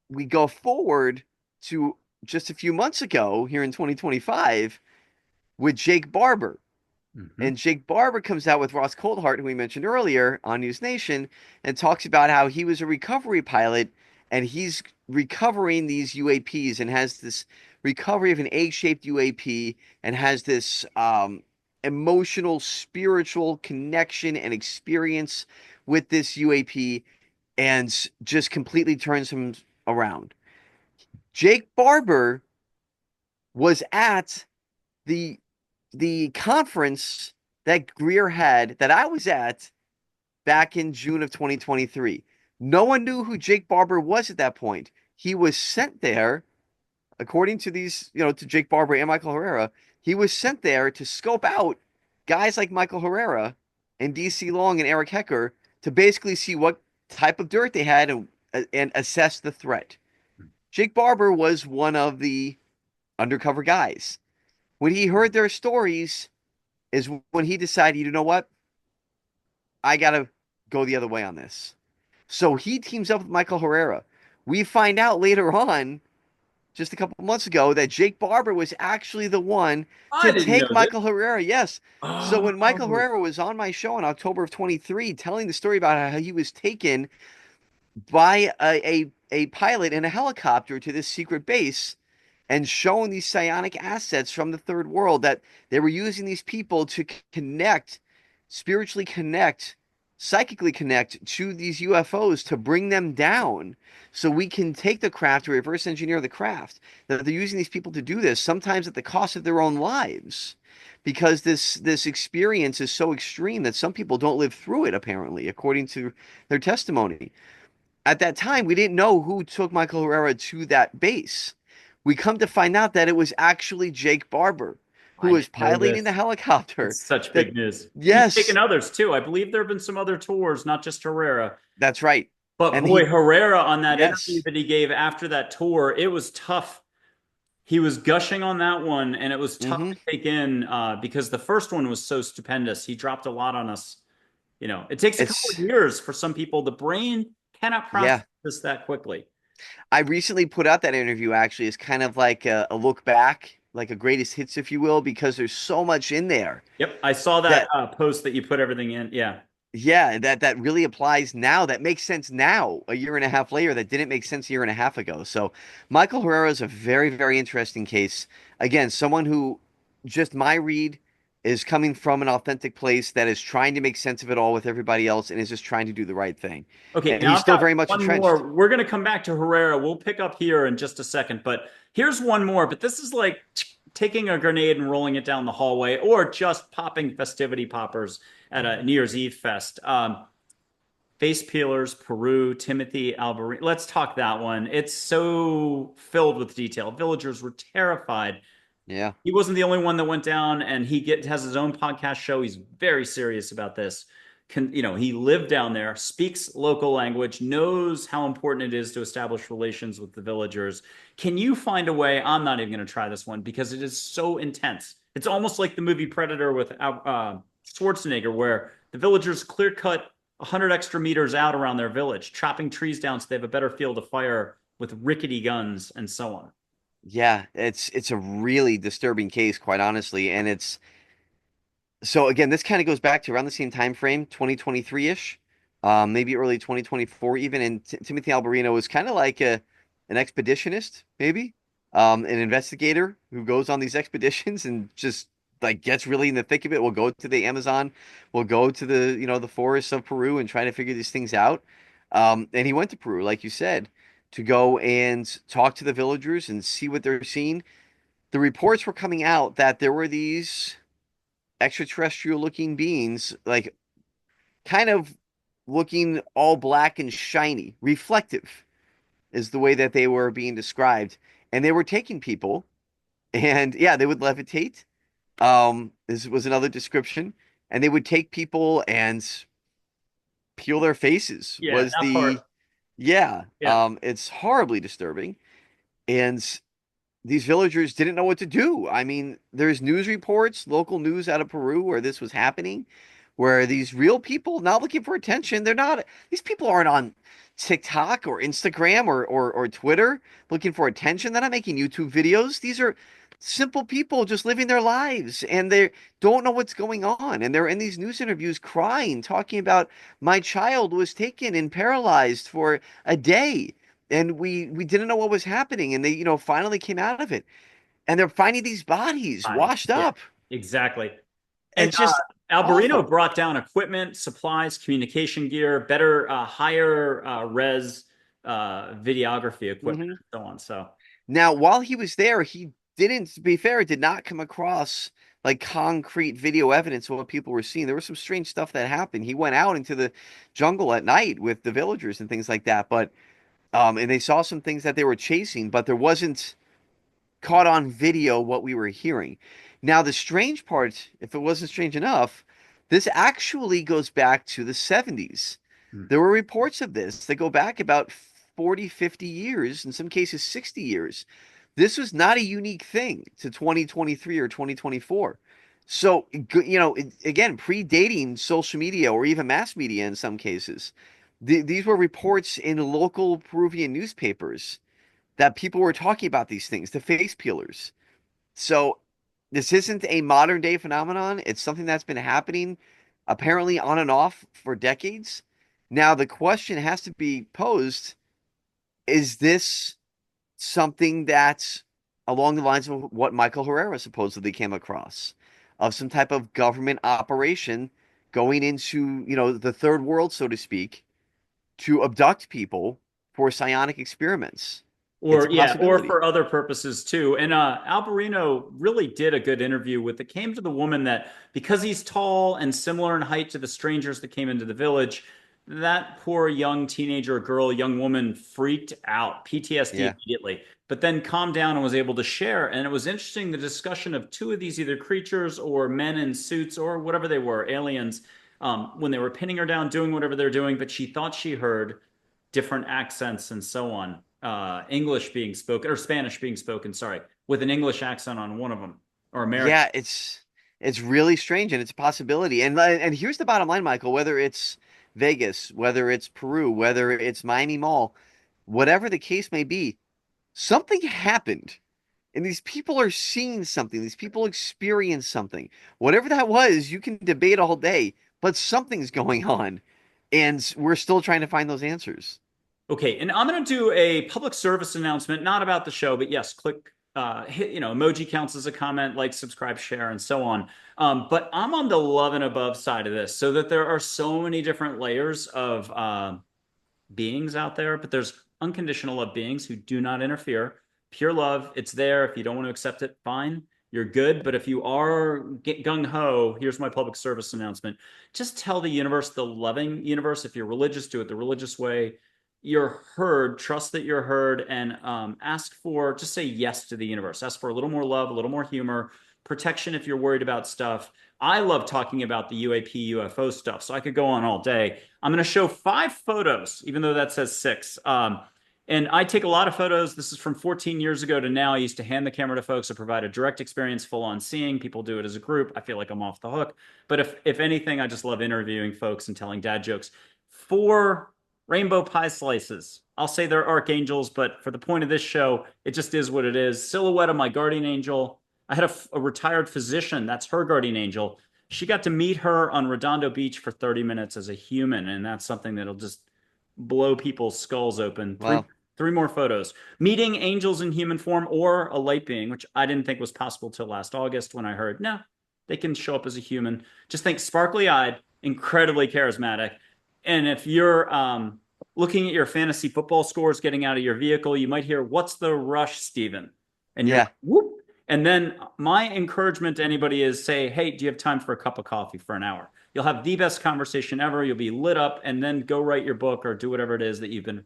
we go forward to just a few months ago here in 2025 with Jake Barber. Mm-hmm. And Jake Barber comes out with Ross Coulthart, who we mentioned earlier on News Nation, and talks about how he was a recovery pilot and he's recovering these UAPs and has this recovery of an egg-shaped UAP and has this emotional, spiritual connection and experience with this UAP and just completely turns him around. Jake Barber was at the conference that Greer had that I was at back in June of 2023. No one knew who Jake Barber was at that point. He was sent there, according to these, to Jake Barber and Michael Herrera, he was sent there to scope out guys like Michael Herrera and DC Long and Eric Hecker to basically see what type of dirt they had and assess the threat. Jake Barber was one of the undercover guys. When he heard their stories, is when he decided, you know what? I got to go the other way on this. So he teams up with Michael Herrera. We find out later on, just a couple months ago, that Jake Barber was actually the one I to didn't know take this. Michael Herrera. Yes. So when Michael Oh, Herrera was on my show in October of 23, telling the story about how he was taken by a pilot in a helicopter to this secret base and shown these psionic assets from the third world, that they were using these people to connect, spiritually connect, psychically connect to these UFOs to bring them down so we can take the craft to reverse engineer the craft. That they're using these people to do this, sometimes at the cost of their own lives. Because this experience is so extreme that some people don't live through it, apparently, according to their testimony. At that time, we didn't know who took Michael Herrera to that base. We come to find out that it was actually Jake Barber, who I was didn't know piloting the this. helicopter. It's such That, big news. He's taken yes, others too. I believe there have been some other tours, not just Herrera. that's right. But And boy, he, Herrera on that interview yes, that he gave after that tour, it was tough. He was gushing on that one, and it was tough hmm to take in because the first one was so stupendous. He dropped a lot on us. It takes a couple of it's, years for some people. The brain cannot process yeah. this that quickly. I recently put out that interview actually as kind of like a look back, like a greatest hits, if you will, because there's so much in there Yep, I saw that that post that you put everything in. Yeah. yeah, that really applies now. That makes sense now, a year and a half later. That didn't make sense a year and a half ago. So Michael Herrera is a very, very interesting case. Again, someone who just my read is coming from an authentic place that is trying to make sense of it all with everybody else and is just trying to do the right thing. Okay, And now he's I've still got very much one entrenched. more. We're going to come back to Herrera. We'll pick up here in just a second, but here's one more. But this is like taking a grenade and rolling it down the hallway or just popping festivity poppers at a New Year's Eve fest. Face peelers, Peru, Timothy, Alberino. Let's talk that one. It's so filled with detail. Villagers were terrified. Yeah. He wasn't the only one that went down, and has his own podcast show. He's very serious about this. He lived down there, speaks local language, knows how important it is to establish relations with the villagers. Can you find a way? I'm not even going to try this one because it is so intense. It's almost like the movie Predator with Schwarzenegger, where the villagers clear cut 100 extra meters out around their village, chopping trees down so they have a better field of fire with rickety guns and so on. Yeah, it's a really disturbing case, quite honestly, and it's so again, this kind of goes back to around the same time frame, 2023-ish, maybe early 2024 even. And Timothy Alberino is kind of like an expeditionist, maybe, an investigator who goes on these expeditions and just like gets really in the thick of it. Will go to the Amazon, will go to the forests of Peru and try to figure these things out. And he went to Peru, like you said, to go and talk to the villagers and see what they're seeing. The reports were coming out that there were these extraterrestrial looking beings, like kind of looking all black and shiny, reflective is the way that they were being described. And they were taking people, and yeah, they would levitate. This was another description, and they would take people and peel their faces. Yeah, Was that the part. Yeah, Yeah, it's horribly disturbing. And these villagers didn't know what to do. I mean, there's news reports, local news out of Peru where this was happening, where these real people not looking for attention, they're not, these people aren't on TikTok or Instagram or Twitter looking for attention. They're not making YouTube videos. These are simple people just living their lives and they don't know what's going on. And they're in these news interviews crying, talking about my child was taken and paralyzed for a day and we didn't know what was happening and they finally came out of it and they're finding these bodies bodies. washed Yeah, up. exactly. And It's just Alberino awful. brought down equipment, supplies, communication gear, better, higher res videography equipment, Hmm. and so on. So, Now, while he was there, he didn't, to be fair, did not come across like concrete video evidence of what people were seeing. There was some strange stuff that happened. He went out into the jungle at night with the villagers and things like that, but and they saw some things that they were chasing, but there wasn't caught on video what we were hearing. Now, the strange part, if it wasn't strange enough, this actually goes back to the 70s. hmm. There were reports of this that go back about 40, 50 years, in some cases 60 years. This was not a unique thing to 2023 or 2024. So, again, predating social media or even mass media in some cases. These were reports in local Peruvian newspapers that people were talking about these things, the face peelers. So this isn't a modern day phenomenon. It's something that's been happening apparently on and off for decades. Now the question has to be posed, is this something that's along the lines of what Michael Herrera supposedly came across of some type of government operation going into, the third world, so to speak, to abduct people for psionic experiments? It's Or a yeah, or possibility. for other purposes too. And Alberino really did a good interview with. It came to the woman that because he's tall and similar in height to the strangers that came into the village, that poor young teenager, girl, young woman freaked out, PTSD Yeah. immediately, but then calmed down and was able to share. And it was interesting the discussion of two of these either creatures or men in suits or whatever they were, aliens, when they were pinning her down, doing whatever they're doing, but she thought she heard different accents and so on. English being spoken or Spanish being spoken, sorry, with an English accent on one of them or American. Yeah, it's really strange and it's a possibility. And here's the bottom line, Michael, whether it's Vegas, whether it's Peru, whether it's Miami Mall, whatever the case may be, something happened. And these people are seeing something. These people experience something. Whatever that was, you can debate all day, but something's going on. And we're still trying to find those answers. Okay, and I'm going to do a public service announcement, not about the show, but yes, click, hit, emoji counts as a comment, like, subscribe, share, and so on. But I'm on the love and above side of this, so that there are so many different layers of beings out there, but there's unconditional love beings who do not interfere. Pure love, it's there. If you don't want to accept it, fine. you're good. But if you are gung ho, here's my public service announcement. Just tell the universe, the loving universe, if you're religious, do it the religious way. You're heard, trust that you're heard, and ask for, just say yes to the universe. Ask for a little more love, a little more humor, protection if you're worried about stuff. I love talking about the UAP UFO stuff, so I could go on all day. I'm going to show 5 photos, even though that says 6. And I take a lot of photos. This is from 14 years ago to now. I used to hand the camera to folks to provide a direct experience, full on seeing. People do it as a group. I feel like I'm off the hook. But if anything, I just love interviewing folks and telling dad jokes. 4 rainbow pie slices. I'll say they're archangels, but for the point of this show, it just is what it is. Silhouette of my guardian angel. I had a retired physician. That's her guardian angel. She got to meet her on Redondo Beach for 30 minutes as a human, and that's something that'll just blow people's skulls open. Wow. Three more photos. Meeting angels in human form or a light being, which I didn't think was possible till last August when I heard, no, they can show up as a human. Just think sparkly eyed, incredibly charismatic. And if you're looking at your fantasy football scores getting out of your vehicle, you might hear, "What's the rush, Steven?" And you're Yeah. like, whoop. And then my encouragement to anybody is say, "Hey, do you have time for a cup of coffee for an hour?" You'll have the best conversation ever. You'll be lit up, and then go write your book or do whatever it is that you've been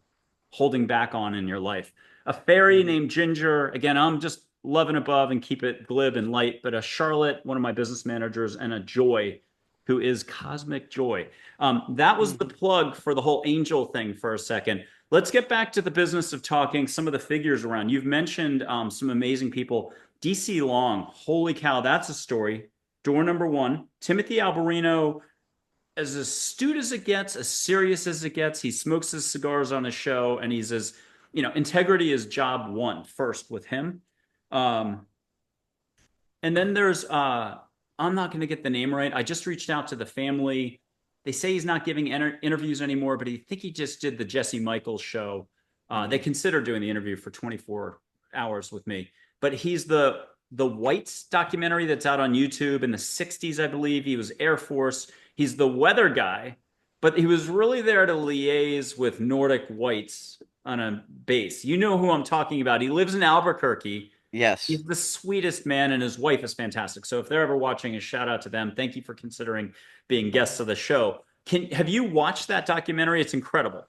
holding back on in your life. A fairy named Ginger. Again, I'm just love and above and keep it glib and light, but a Charlotte, one of my business managers, and a Joy, who is cosmic joy. That was the plug for the whole angel thing for a second. Let's get back to the business of talking some of the figures around. You've mentioned some amazing people. DC Long, holy cow, that's a story. Door number 1. Timothy Alberino, as astute as it gets, as serious as it gets. He smokes his cigars on his show, and he's as, integrity is job 1 first with him. And then there's, I'm not going to get the name right. I just reached out to the family. They say he's not giving interviews anymore, but I think he just did the Jesse Michaels show. They consider doing the interview for 24 hours with me, but he's the Whites documentary that's out on YouTube in the 60s, I believe. He was Air Force. He's the weather guy, but he was really there to liaise with Nordic Whites on a base. You know who I'm talking about. He lives in Albuquerque. Yes. He's the sweetest man, and his wife is fantastic. So if they're ever watching, a shout out to them. Thank you for considering being guests of the show. Have you watched that documentary? It's incredible.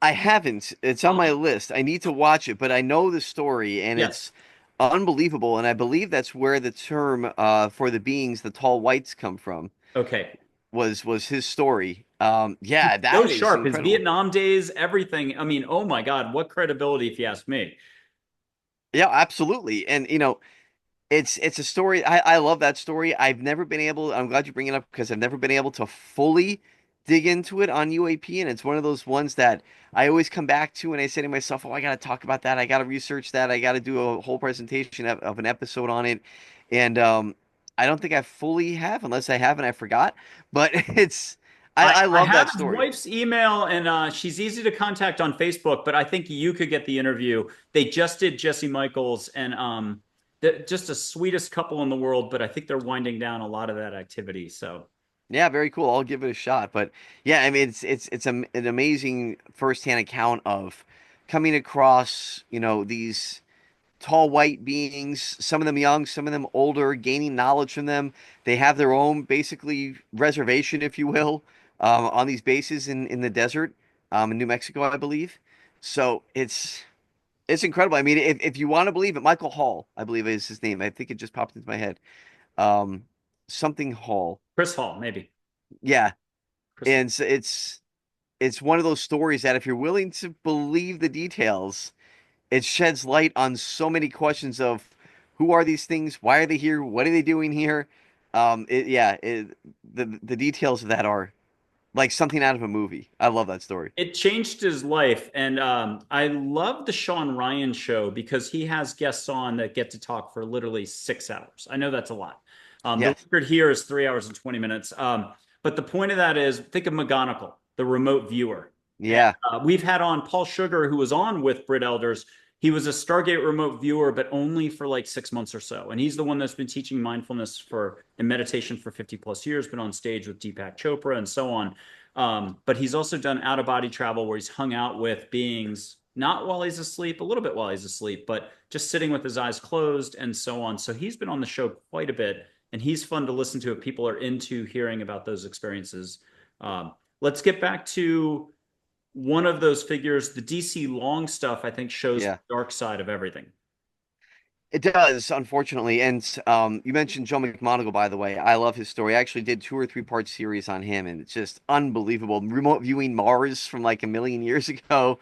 I haven't. It's on my list. I need to watch it, but I know the story, and Yes. it's unbelievable. And I believe that's where the term for the beings, the tall whites, come from. Okay. Was his story. Yeah, So that is sharp. His incredible. Vietnam days, everything. I mean, oh my God, what credibility, if you ask me. Yeah, absolutely. And it's a story. I love that story. I've never been able. I'm glad you bring it up because I've never been able to fully dig into it on UAP, and it's one of those ones that I always come back to, and I say to myself, "Oh, I got to talk about that. I got to research that. I got to do a whole presentation of an episode on it." And I don't think I fully have, unless I have and I forgot. But it's I I love have that his story. wife's email, and she's easy to contact on Facebook, but I think you could get the interview. They just did Jesse Michaels, and just the sweetest couple in the world, but I think they're winding down a lot of that activity. So Yeah, very cool. I'll give it a shot. But yeah, I mean, an amazing firsthand account of coming across, these tall white beings, some of them young, some of them older, gaining knowledge from them. They have their own basically reservation, if you will, on these bases in the desert, in New Mexico, I believe. So it's incredible. I mean, if you want to believe it, Michael Hall, I believe is his name. I think it just popped into my head. Um, something Hall. Chris Hall, maybe. Yeah, Chris Hall. and it's one of those stories that if you're willing to believe the details, it sheds light on so many questions of who are these things, why are they here, what are they doing here. The details of that are like something out of a movie. I love that story. It changed his life, and I love the Sean Ryan show because he has guests on that get to talk for literally 6 hours. I know that's a lot. The Yes. record here is 3 hours and 20 minutes. But the point of that is, think of McGonagall, the remote viewer. And Yeah. we've had on Paul Sugar, who was on with Britt Elders. He was a Stargate remote viewer, but only for like 6 months or so. And he's the one that's been teaching mindfulness and meditation for 50 plus years, been on stage with Deepak Chopra and so on. But he's also done out of body travel where he's hung out with beings not while he's asleep, a little bit while he's asleep, but just sitting with his eyes closed and so on. So he's been on the show quite a bit, and he's fun to listen to if people are into hearing about those experiences. Let's get back to one of those figures. The DC Long stuff, I think, shows the Yeah. dark side of everything. It does, unfortunately. And you mentioned Joe McMoneagle, by the way. I love his story. I actually did 2 or 3 part series on him, and it's just unbelievable. Remote viewing Mars from like a million years ago.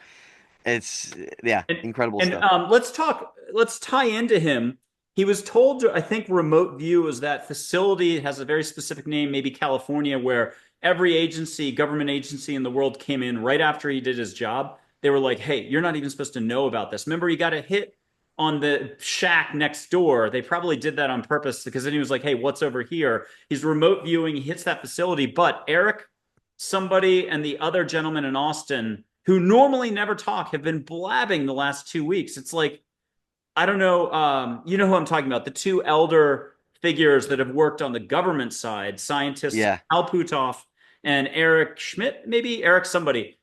It's, yeah, And incredible and stuff. let's talk. Let's tie into him. He was told to, I think, remote view is that facility. It has a very specific name, maybe California, where every agency, government agency in the world came in right after he did his job. They were like, "Hey, you're not even supposed to know about this." Remember, he got a hit on the shack next door. They probably did that on purpose because then he was like, "Hey, what's over here?" He's remote viewing. He hits that facility, but Eric, somebody, and the other gentleman in Austin who normally never talk have been blabbing the last 2 weeks. It's like, I don't know. You know who I'm talking about? The two elder figures that have worked on the government side, scientists Yeah. Al Putoff and Eric Schmidt, maybe Eric somebody.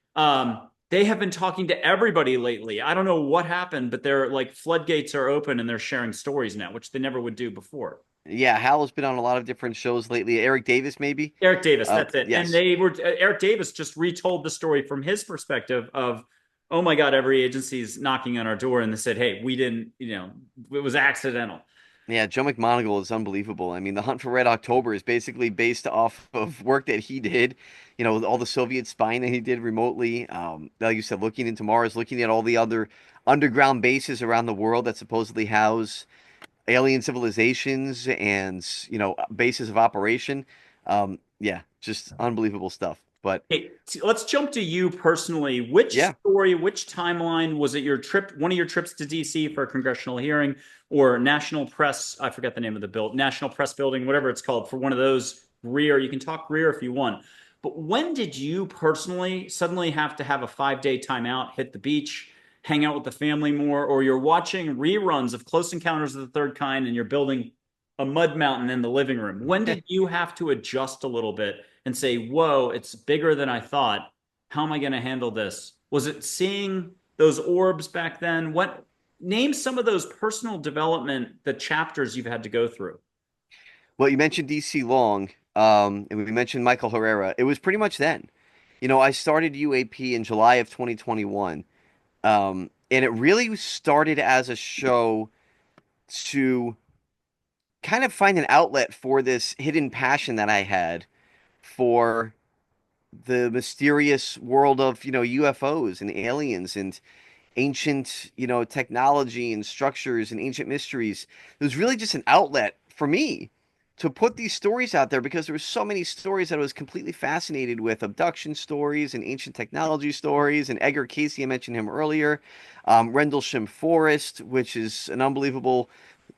They have been talking to everybody lately. I don't know what happened, but they're like floodgates are open and they're sharing stories now, which they never would do before. Yeah. Hal has been on a lot of different shows lately. Eric Davis, maybe? Eric Davis, that's it. And Yes. they were Eric Davis just retold the story from his perspective of, oh my God, every agency's knocking on our door, and they said, hey, we didn't, it was accidental. Yeah, Joe McMoneagle is unbelievable. I mean, The Hunt for Red October is basically based off of work that he did, all the Soviet spying that he did remotely. Like you said, looking into Mars, looking at all the other underground bases around the world that supposedly house alien civilizations and, bases of operation. Yeah, just unbelievable stuff. But Hey, let's jump to you personally. Which yeah, story, which timeline was it? Your trip, one of your trips to DC for a congressional hearing, or National Press? I forget the name of the build, National Press Building, whatever it's called, for one of those. Greer, you can talk Greer if you want. But when did you personally suddenly have to have a 5 day timeout, hit the beach, hang out with the family more, or you're watching reruns of Close Encounters of the Third Kind and you're building a mud mountain in the living room? When did you have to adjust a little bit and say, whoa, it's bigger than I thought? How am I going to handle this? Was it seeing those orbs back then? What name some of those personal development, the chapters you've had to go through? well, you mentioned DC Long, and we mentioned Michael Herrera. It was pretty much then. I started UAP in July of 2021. And it really started as a show to kind of find an outlet for this hidden passion that I had for the mysterious world of, UFOs and aliens and ancient, technology and structures and ancient mysteries. It was really just an outlet for me to put these stories out there because there were so many stories that I was completely fascinated with: abduction stories and ancient technology stories. And Edgar Casey, I mentioned him earlier. Rendlesham Forest, which is an unbelievable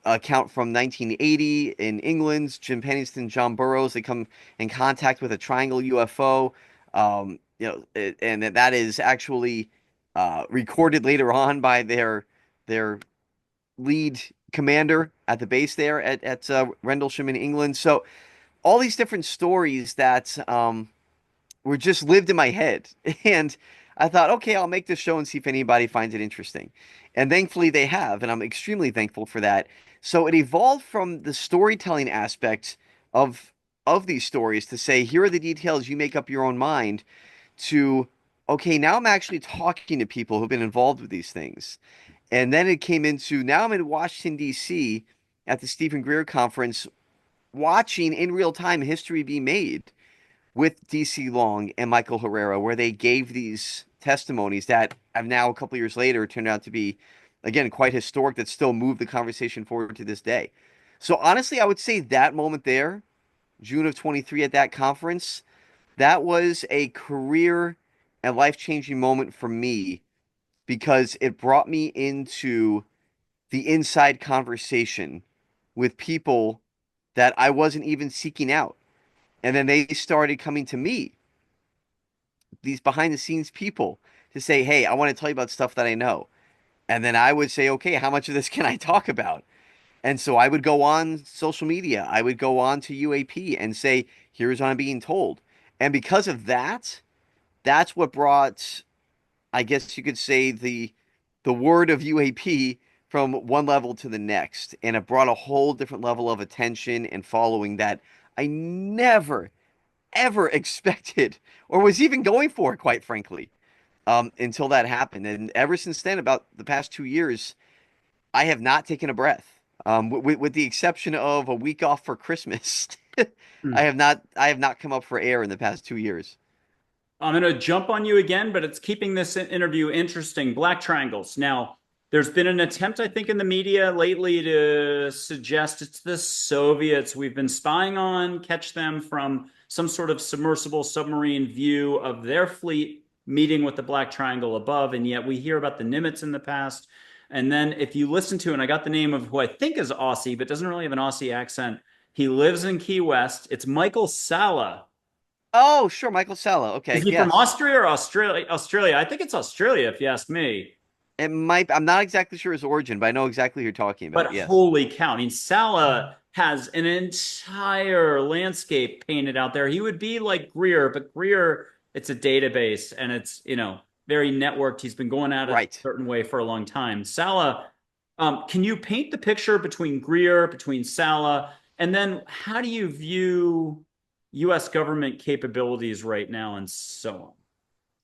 account from 1980 in England. Jim Pennington, John Burroughs, they come in contact with a triangle UFO. And that is actually recorded later on by their lead commander at the base there at Rendlesham in England. So all these different stories that were just lived in my head, and I thought, okay, I'll make this show and see if anybody finds it interesting. And thankfully they have, and I'm extremely thankful for that. So it evolved from the storytelling aspect of of these stories to say, here are the details, you make up your own mind, to okay, now I'm actually talking to people who've been involved with these things. And then it came into, now I'm in Washington, D.C. at the Stephen Greer conference, watching in real time history be made with DC Long and Michael Herrera, where they gave these testimonies that have now, a couple years later, turned out to be, again, quite historic, that still move the conversation forward to this day. So honestly, I would say that moment there, June of 23 at that conference, that was a career and life-changing moment for me because it brought me into the inside conversation with people that I wasn't even seeking out. And then they started coming to me, these behind the scenes people, to say, hey, I want to tell you about stuff that I know. And then I would say, okay, how much of this can I talk about? And so I would go on social media. I would go on to UAP and say, here's what I'm being told. And because of that, that's what brought, I guess you could say, the word of UAP from one level to the next, and it brought a whole different level of attention and following that I never ever expected or was even going for, quite frankly, until that happened. And ever since then, about the past 2 years, I have not taken a breath, with the exception of a week off for Christmas. I have not come up for air in the past 2 years. I'm going to jump on you again, but it's keeping this interview interesting. Black triangles. Now, there's been an attempt, I think, in the media lately to suggest it's the Soviets we've been spying on, catch them from some sort of submersible submarine view of their fleet meeting with the Black Triangle above. And yet we hear about the Nimitz in the past. And then if you listen to, and I got the name of who I think is Aussie, but doesn't really have an Aussie accent. He lives in Key West. It's Michael Salla. Oh, sure, Michael Salla. Is Okay, he from yes. Austria or Australia? Australia. I think it's Australia, if you ask me. It might. I'm not exactly sure his origin, but I know exactly who you're talking But about. Yes. holy cow. I mean, Salla has an entire landscape painted out there. He would be like Greer, but Greer, it's a database and it's, very networked. He's been going at it a Right. certain way for a long time. Salla, can you paint the picture between Greer, between Salla, and then how do you view US government capabilities right now and so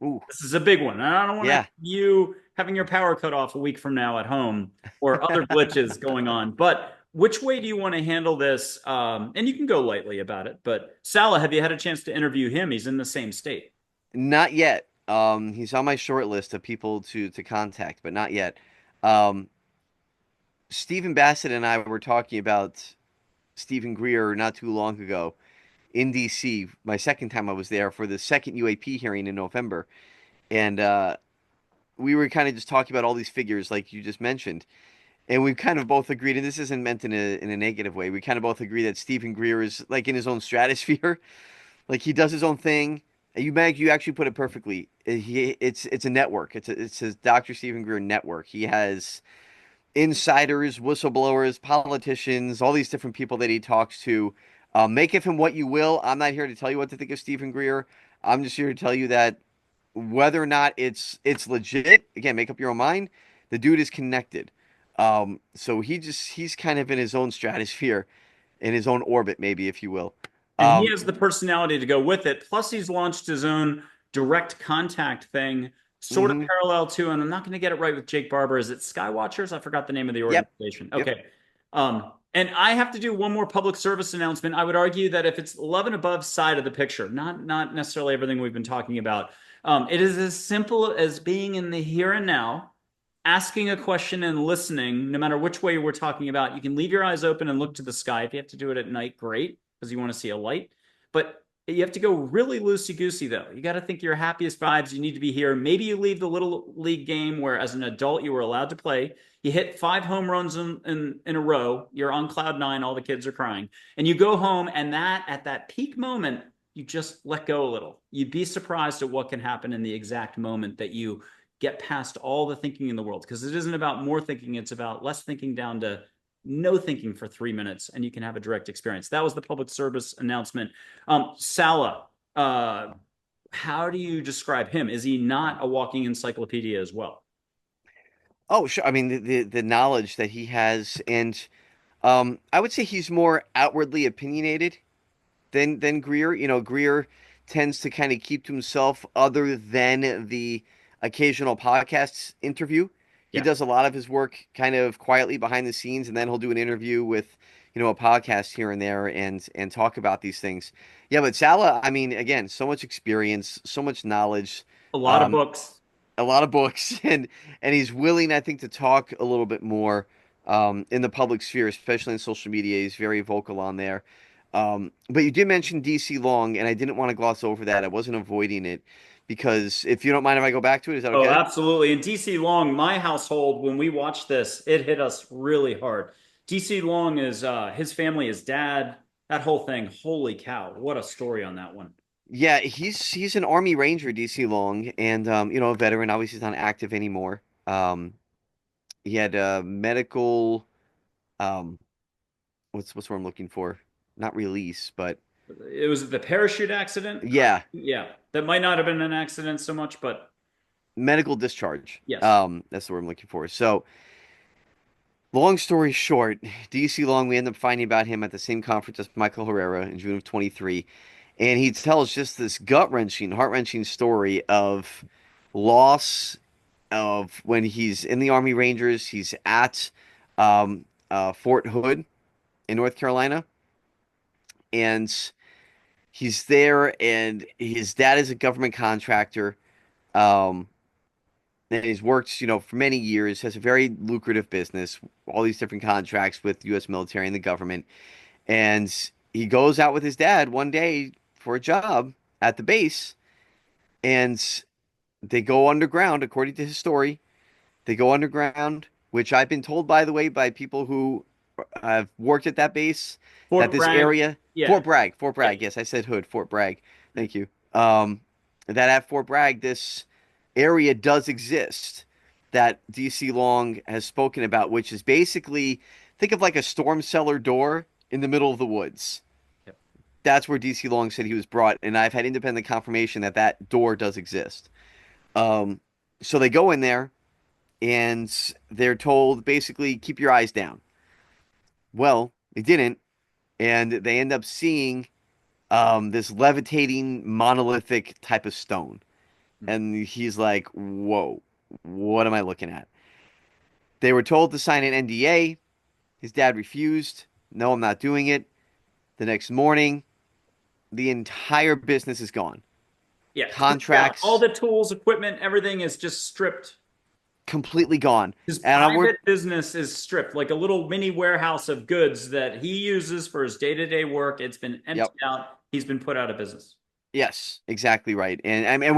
on? Ooh. This is a big one. I don't want to Yeah. you having your power cut off a week from now at home or other glitches going on. But which way do you want to handle this? And you can go lightly about it. But Salla, have you had a chance to interview him? He's in the same state. Not yet. He's on my short list of people to contact, but not yet. Um, Stephen Bassett and I were talking about Stephen Greer not too long ago in DC. My second time I was there for the second UAP hearing in November, and we were kind of just talking about all these figures like you just mentioned, and we kind of both agreed. And this isn't meant in a negative way. We kind of both agree that Stephen Greer is like in his own stratosphere. Like he does his own thing. You actually put it perfectly. It's a network. It's his Dr. Stephen Greer network. He has insiders, whistleblowers, politicians, all these different people that he talks to. Make of him what you will. I'm not here to tell you what to think of Stephen Greer. I'm just here to tell you that whether or not it's legit, again, make up your own mind. The dude is connected. So he's kind of in his own stratosphere, in his own orbit, maybe, if you will. And he Um, has the personality to go with it. Plus, he's launched his own direct contact thing, sort of mhm. parallel to, and I'm not going to get it right with Jake Barber. Is it Skywatchers? I forgot the name of the Yep. organization. Yep. Okay. And I have to do one more public service announcement. I would argue that if it's 11 above side of the picture, not necessarily everything we've been talking about, it is as simple as being in the here and now, asking a question and listening, no matter which way we're talking about. You can leave your eyes open and look to the sky. If you have to do it at night, great, because you want to see a light. But you have to go really loosey goosey, though. You got to think your happiest vibes. You need to be here. Maybe you leave the little league game where, as an adult, you were allowed to play. You hit 5 home runs in a row. You're on cloud nine. All the kids are crying. And you go home, and at that peak moment, you just let go a little. You'd be surprised at what can happen in the exact moment that you get past all the thinking in the world, because it isn't about more thinking, it's about less thinking down to no thinking for 3 minutes, and you can have a direct experience. That was the public service announcement. Salla, how do you describe him? Is he not a walking encyclopedia as well? Oh, sure. I mean, the knowledge that he has, and I would say he's more outwardly opinionated than Greer. You know, Greer tends to kind of keep to himself other than the occasional podcast interview. He Yeah. does a lot of his work kind of quietly behind the scenes, and then he'll do an interview with, a podcast here and there and talk about these things. Yeah, but Sala, I mean, again, so much experience, so much knowledge, A lot of um, books. a lot of books, and he's willing, I think, to talk a little bit more in the public sphere, especially in social media. He's very vocal on there. But you did mention DC Long, and I didn't want to gloss over that. I wasn't avoiding it because if you don't mind if I go back to it, is that Oh, okay? absolutely. And DC Long, my household, when we watched this, it hit us really hard. DC Long is his family, his dad, that whole thing. Holy cow. What a story on that one. Yeah, he's an Army Ranger, DC Long, and a veteran. Obviously, he's not active anymore. He had medical um, what's what I'm looking for? Not release, but It was the parachute accident. yeah. Yeah, that might not have been an accident so much, but medical discharge. Yes. That's the word I'm looking for. So, long story short, DC Long, we end up finding about him at the same conference as Michael Herrera in June of 23. And he tells just this gut-wrenching, heart-wrenching story of loss of when he's in the Army Rangers. He's at Fort Hood in North Carolina, and he's there, and his dad is a government contractor. Um, and he's worked, for many years, has a very lucrative business, all these different contracts with U.S. military and the government. And he goes out with his dad one day for a job at the base, and they go underground, according to his story. They go underground, which I've been told, by the way, by people who have worked at that base, that Fort this Bragg. area, Yeah. Fort Yeah. Bragg, yes, I said Hood, Fort Bragg, thank you. That at Fort Bragg, this area does exist that DC Long has spoken about, which is basically, think of like a storm cellar door in the middle of the woods. Yep. That's where DC Long said he was brought, and I've had independent confirmation that that door does exist. Um, so they go in there, and they're told basically keep your eyes down. Well, they didn't, and they end up seeing this levitating monolithic type of stone. And he's like, "Whoa, what am I looking at?" They were told to sign an NDA. His dad refused. No, I'm not doing it. The next morning, the entire business is gone. Yeah. Stripped out. All Contracts the tools, equipment, everything is just stripped. completely gone. His And we're private business is stripped, like a little mini warehouse of goods that he uses for his day-to-day work. It's been yep. emptied out. He's been put out of business. Yes, exactly right. And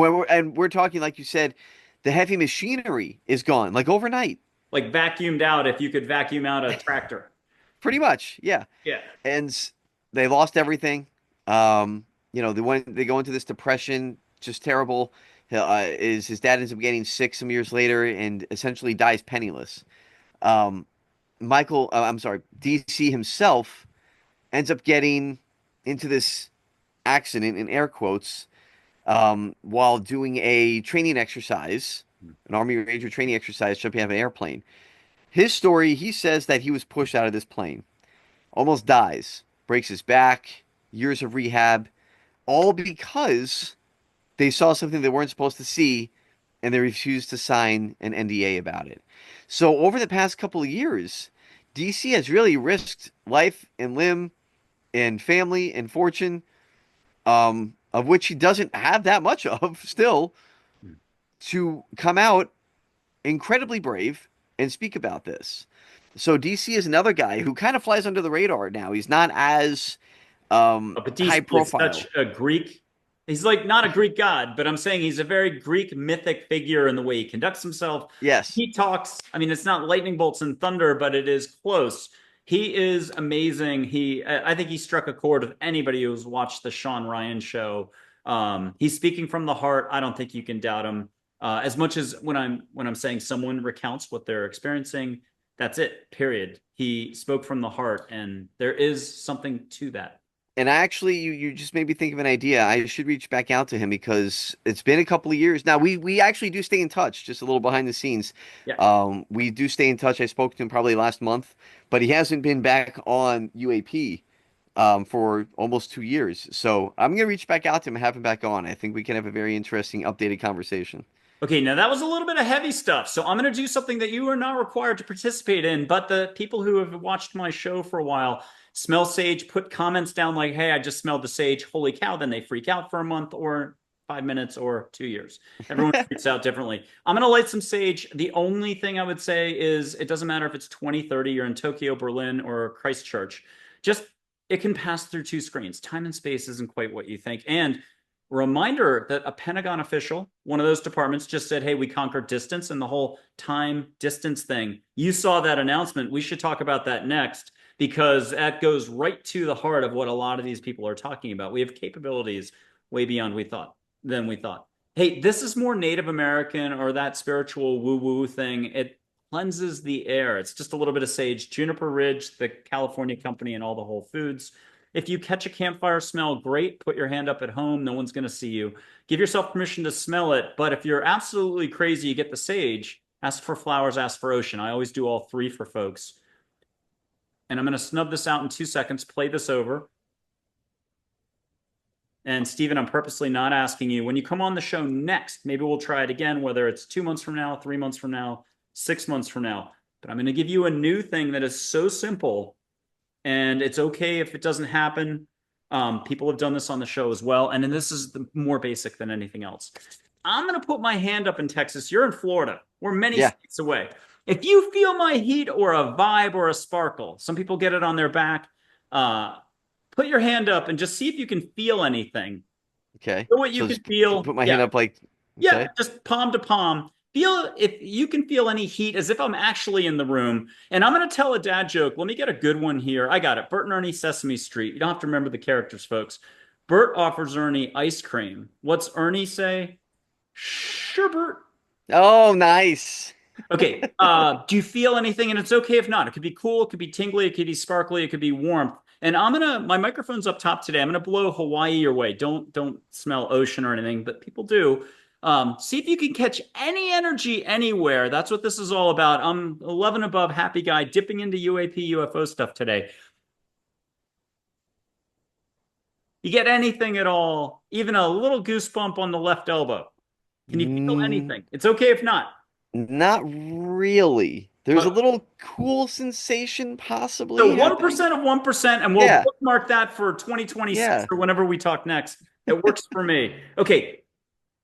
we're talking, like you said, the heavy machinery is gone like overnight. Like vacuumed out if you could vacuum out a tractor. Pretty much, yeah. Yeah. And they lost everything. They go into this depression, just terrible. Is his dad ends up getting sick some years later and essentially dies penniless. Um, I'm sorry, DC himself ends up getting into this accident in air quotes while doing a training exercise, an Army Ranger training exercise, jumping out of an airplane. His story, he says that he was pushed out of this plane, almost dies, breaks his back, years of rehab, all because they saw something they weren't supposed to see and they refused to sign an NDA about it. So over the past couple of years, DC has really risked life and limb and family and fortune, of which he doesn't have that much of still, to come out incredibly brave and speak about this. So DC is another guy who kind of flies under the radar now. He's not as But high DC is profile. such a Greek. He's like not a Greek god, but I'm saying he's a very Greek mythic figure in the way he conducts himself. Yes. He talks. I mean, it's not lightning bolts and thunder, but it is close. He is amazing. I think he struck a chord with anybody who's watched the Sean Ryan show. He's speaking from the heart. I don't think you can doubt him. As much as when I'm saying someone recounts what they're experiencing, that's it. Period. He spoke from the heart, and there is something to that. And actually, you just made me think of an idea. I should reach back out to him because it's been a couple of years. Now, we actually do stay in touch, just a little behind the scenes. Yeah. We do stay in touch. I spoke to him probably last month, but he hasn't been back on UAP for almost 2 years. So I'm going to reach back out to him and have him back on. I think we can have a very interesting, updated conversation. Okay, now that was a little bit of heavy stuff. So I'm going to do something that you are not required to participate in, but the people who have watched my show for a while smell sage, put comments down like, hey, I just smelled the sage. Holy cow. Then they freak out for a month or 5 minutes or 2 years. Everyone freaks out differently. I'm going to light some sage. The only thing I would say is it doesn't matter if it's 2030, you're in Tokyo, Berlin, or Christchurch. Just it can pass through two screens. Time and space isn't quite what you think. And reminder that a Pentagon official, one of those departments, just said, hey, we conquered distance and the whole time distance thing. You saw that announcement. We should talk about that next because that goes right to the heart of what a lot of these people are talking about. We have capabilities way beyond than we thought. Hey, this is more Native American or that spiritual woo-woo thing. It cleanses the air. It's just a little bit of sage, Juniper Ridge, the California company, and all the Whole Foods. If you catch a campfire smell, great. Put your hand up at home. No one's going to see you. Give yourself permission to smell it. But if you're absolutely crazy, you get the sage. Ask for flowers, ask for ocean. I always do all three for folks. And I'm going to snub this out in 2 seconds, play this over. And Stephen, I'm purposely not asking you. When you come on the show next, maybe we'll try it again, whether it's 2 months from now, 3 months from now, 6 months from now. But I'm going to give you a new thing that is so simple. And it's okay if it doesn't happen. People have done this on the show as well. And then this is more basic than anything else. I'm going to put my hand up in Texas. You're in Florida. We're many states away. If you feel my heat or a vibe or a sparkle, some people get it on their back. Put your hand up and just see if you can feel anything. Okay. Feel what you can feel. Put my hand up like. Okay. Yeah, just palm to palm. Feel if you can feel any heat as if I'm actually in the room. And I'm going to tell a dad joke. Let me get a good one here. I got it. Bert and Ernie, Sesame Street. You don't have to remember the characters, folks. Bert offers Ernie ice cream. What's Ernie say? Sure, Bert. Oh, nice. Okay. Do you feel anything? And it's okay if not. It could be cool. It could be tingly. It could be sparkly. It could be warmth. And my microphone's up top today. I'm gonna blow Hawaii your way. Don't smell ocean or anything, but people do. See if you can catch any energy anywhere. That's what this is all about. I'm 11 above happy guy dipping into UAP UFO stuff today. You get anything at all, even a little goosebump on the left elbow. Can you feel anything? It's okay if not. Not really. There's a little cool sensation possibly. So 1% of 1%, and we'll bookmark that for 2026 or whenever we talk next. It works for me. Okay,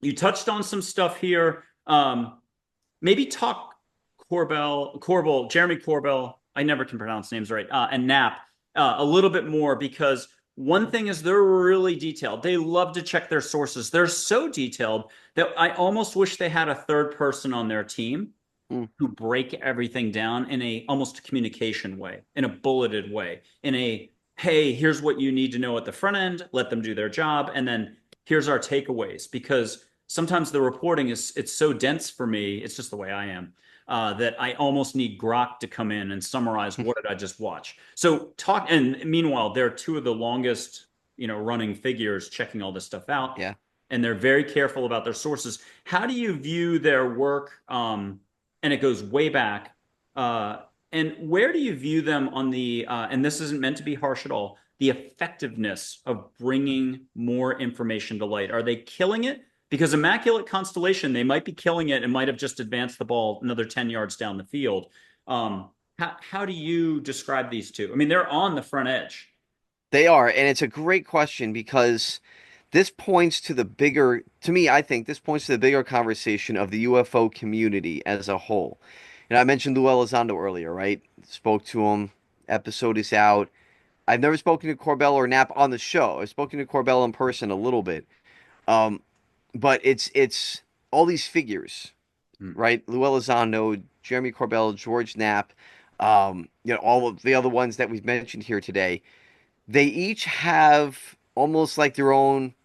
you touched on some stuff here. Maybe talk Jeremy Corbell. I never can pronounce names right. And Knapp a little bit more, because one thing is they're really detailed. They love to check their sources. They're so detailed that I almost wish they had a third person on their team who break everything down in a almost communication way, in a bulleted way, in a, hey, here's what you need to know at the front end, let them do their job, and then here's our takeaways. Because sometimes the reporting it's so dense for me, it's just the way I am, that I almost need Grok to come in and summarize what did I just watch. So and meanwhile, they're two of the longest, running figures checking all this stuff out. Yeah. And they're very careful about their sources. How do you view their work? And it goes way back. And where do you view them on the, and this isn't meant to be harsh at all, the effectiveness of bringing more information to light? Are they killing it? Because Immaculate Constellation, they might be killing it and might have just advanced the ball another 10 yards down the field. How do you describe these two? I mean, they're on the front edge. They are, and it's a great question because this points to the bigger, to me, I think this points to the bigger conversation of the UFO community as a whole. And I mentioned Lou Elizondo earlier, right? Spoke to him. Episode is out. I've never spoken to Corbell or Knapp on the show. I've spoken to Corbell in person a little bit. But it's all these figures, right? Lou Elizondo, Jeremy Corbell, George Knapp, all of the other ones that we've mentioned here today. They each have almost like their own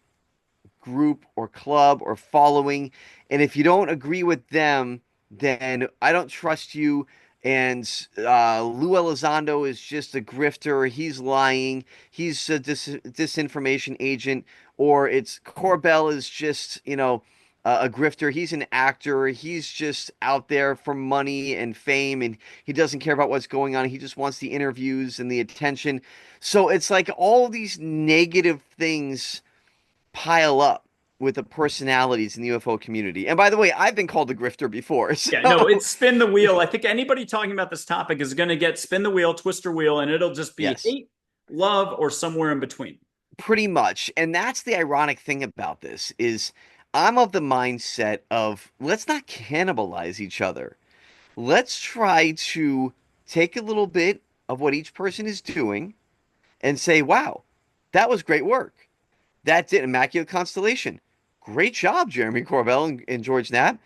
group or club or following. And if you don't agree with them, then I don't trust you. And Lou Elizondo is just a grifter. He's lying. He's a disinformation agent. Or it's Corbell is just, a grifter. He's an actor. He's just out there for money and fame, and he doesn't care about what's going on. He just wants the interviews and the attention. So it's like all these negative things pile up with the personalities in the UFO community. And by the way, I've been called a grifter before. So. Yeah, no, it's spin the wheel. I think anybody talking about this topic is going to get spin the wheel, twister wheel, and it'll just be hate, love, or somewhere in between. Pretty much. And that's the ironic thing about this is I'm of the mindset of let's not cannibalize each other. Let's try to take a little bit of what each person is doing and say, wow, that was great work. That did Immaculate Constellation. Great job, Jeremy Corbell and George Knapp.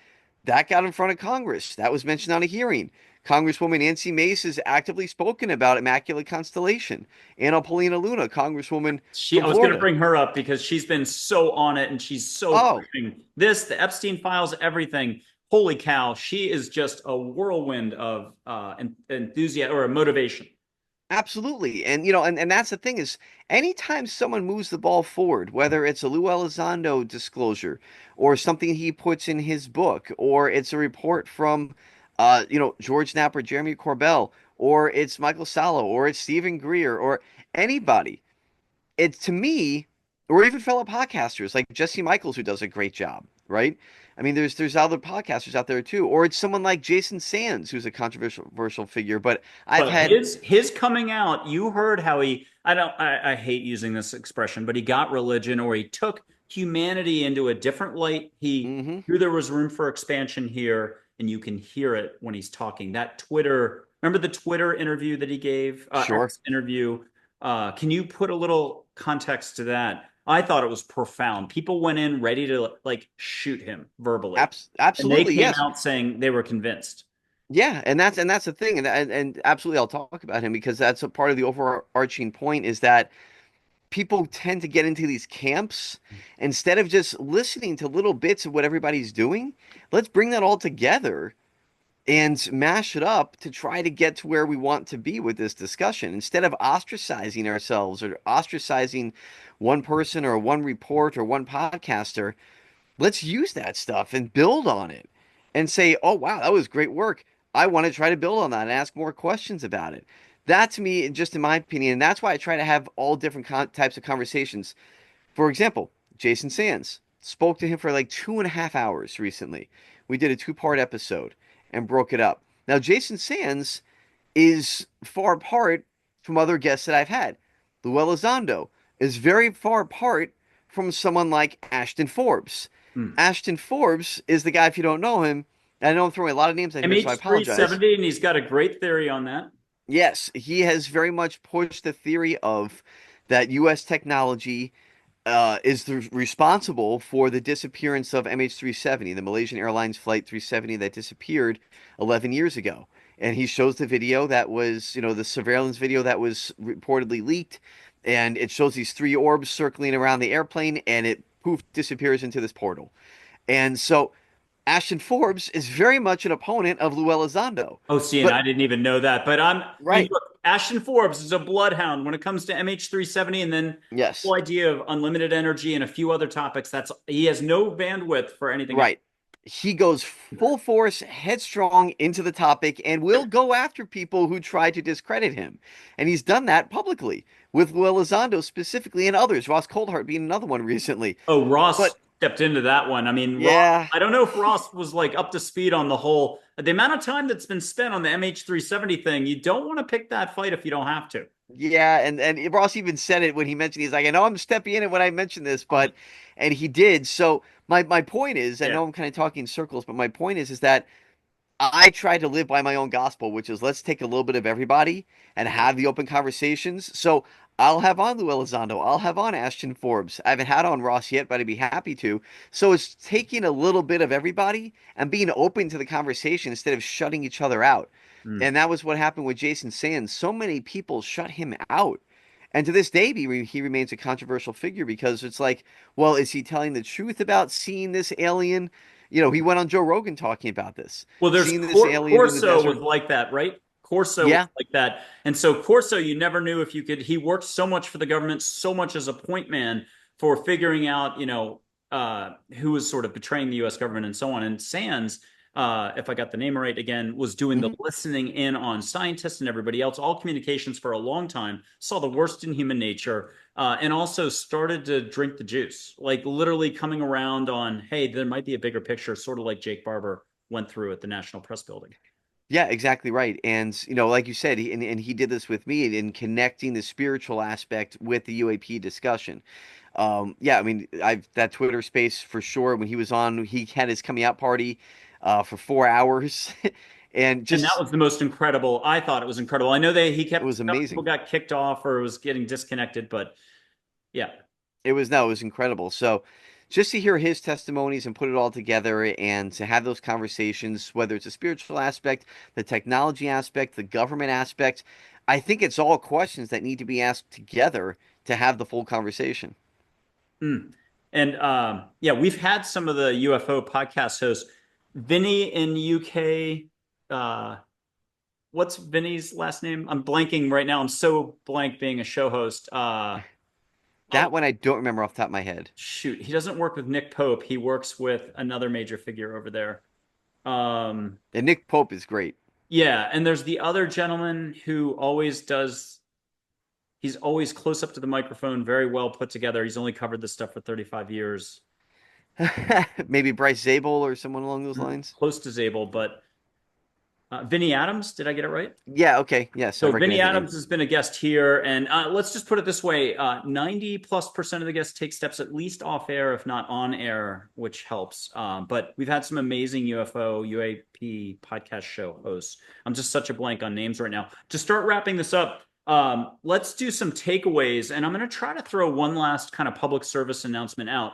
That got in front of Congress. That was mentioned on a hearing. Congresswoman Nancy Mace has actively spoken about Immaculate Constellation. Paulina Luna, Congresswoman I was going to bring her up because she's been so on it and she's so pushing this, the Epstein files, everything. Holy cow, she is just a whirlwind of enthusiasm or motivation. Absolutely. And and that's the thing is anytime someone moves the ball forward, whether it's a Lou Elizondo disclosure or something he puts in his book, or it's a report from George Knapp or Jeremy Corbell, or it's Michael Salla, or it's Stephen Greer, or anybody, it's to me, or even fellow podcasters like Jesse Michaels, who does a great job, right? I mean, there's other podcasters out there too, or it's someone like Jason Sands, who's a controversial figure. But I've But had his coming out, you heard how he I hate using this expression, but he got religion, or he took humanity into a different light. He hmm knew there was room for expansion here, and you can hear it when he's talking. That Twitter, remember the Twitter interview that he gave, sure. X interview? Can you put a little context to that? I thought it was profound. People went in ready to like shoot him verbally, and they Absolutely, came yes. out saying they were convinced. Yeah, and that's the thing, and absolutely, I'll talk about him because that's a part of the overarching point is that people tend to get into these camps instead of just listening to little bits of what everybody's doing. Let's bring that all together and mash it up to try to get to where we want to be with this discussion instead of ostracizing ourselves or ostracizing one person or one report or one podcaster. Let's use that stuff and build on it and say, oh, wow, that was great work. I want to try to build on that and ask more questions about it. That to me, just in my opinion, and that's why I try to have all different types of conversations. For example, Jason Sands spoke to him for like 2.5 hours recently. We did a two-part episode and broke it up. Now, Jason Sands is far apart from other guests that I've had. Lou Elizondo is very far apart from someone like Ashton Forbes. Hmm. Ashton Forbes is the guy, if you don't know him, and I know I'm throwing a lot of names out here, so I apologize. MH370, and he's got a great theory on that. Yes, he has very much pushed the theory of that U.S. technology is responsible for the disappearance of MH370, the Malaysian Airlines Flight 370 that disappeared 11 years ago. And he shows the video that was, the surveillance video that was reportedly leaked. And it shows these three orbs circling around the airplane, and it poof disappears into this portal. And so Ashton Forbes is very much an opponent of Lou Elizondo. Oh, see, and But I didn't even know that. But right, look, Ashton Forbes is a bloodhound when it comes to MH370, and then the yes. whole idea of unlimited energy and a few other topics. He has no bandwidth for anything else. Right. He goes full force, headstrong into the topic, and will go after people who try to discredit him. And he's done that publicly with Will Elizondo specifically and others, Ross Coulthart being another one recently. Oh, Ross But stepped into that one. I mean, Ross, yeah, I don't know if Ross was like up to speed on the amount of time that's been spent on the MH370 thing. You don't want to pick that fight if you don't have to. yeah, and Ross even said it when he mentioned he's like, I know I'm stepping in it when I mentioned this, but and he did. So my point is, I Yeah. know I'm kind of talking in circles, but my point is that I try to live by my own gospel, which is let's take a little bit of everybody and have the open conversations. So I'll have on Lou Elizondo. I'll have on Ashton Forbes. I haven't had on Ross yet, but I'd be happy to. So it's taking a little bit of everybody and being open to the conversation instead of shutting each other out. Mm. And that was what happened with Jason Sands. So many people shut him out. And to this day, he remains a controversial figure because it's like, well, is he telling the truth about seeing this alien? He went on Joe Rogan talking about this, Well, there's seeing this alien in the Corso was desert. like that, right? Corso was Yeah, like that. And so Corso, you never knew if you could, he worked so much for the government, so much as a point man for figuring out, who was sort of betraying the US government and so on. And Sands, if I got the name right again, was doing the hmm listening in on scientists and everybody else, all communications for a long time, saw the worst in human nature, and also started to drink the juice, like literally coming around on, hey, there might be a bigger picture, sort of like Jake Barber went through at the National Press Building. Yeah, exactly right. And like you said, and he did this with me in connecting the spiritual aspect with the UAP discussion. Yeah, I mean, I've that Twitter space for sure. When he was on, he had his coming out party for 4 hours, and And that just was the most incredible. I thought it was incredible. I know he it kept was some people amazing. got kicked off or was getting disconnected, but yeah. It was no, it was incredible. So just to hear his testimonies and put it all together and to have those conversations, whether it's a spiritual aspect, the technology aspect, the government aspect, I think it's all questions that need to be asked together to have the full conversation. Mm. And yeah, we've had some of the UFO podcast hosts. Vinny in UK, uh, what's Vinny's last name? I'm blanking right now. I'm so blank being a show host. That Oh one I don't remember off the top of my head. shoot, he doesn't work with Nick Pope. He works with another major figure over there. Um, And Nick Pope is great. yeah, and there's the other gentleman who always does. He's always close up to the microphone, very well put together. He's only covered this stuff for 35 years. Maybe Bryce Zabel or someone along those lines. Close to Zabel, but Vinny Adams, did I get it right? Yeah, okay. Yes, I So Vinny recognize that name. Adams has been a guest here, and let's just put it this way: 90+% of the guests take steps at least off air, if not on air, which helps. But we've had some amazing UFO UAP podcast show hosts. I'm just such a blank on names right now. To start wrapping this up, let's do some takeaways, and I'm going to try to throw one last kind of public service announcement out.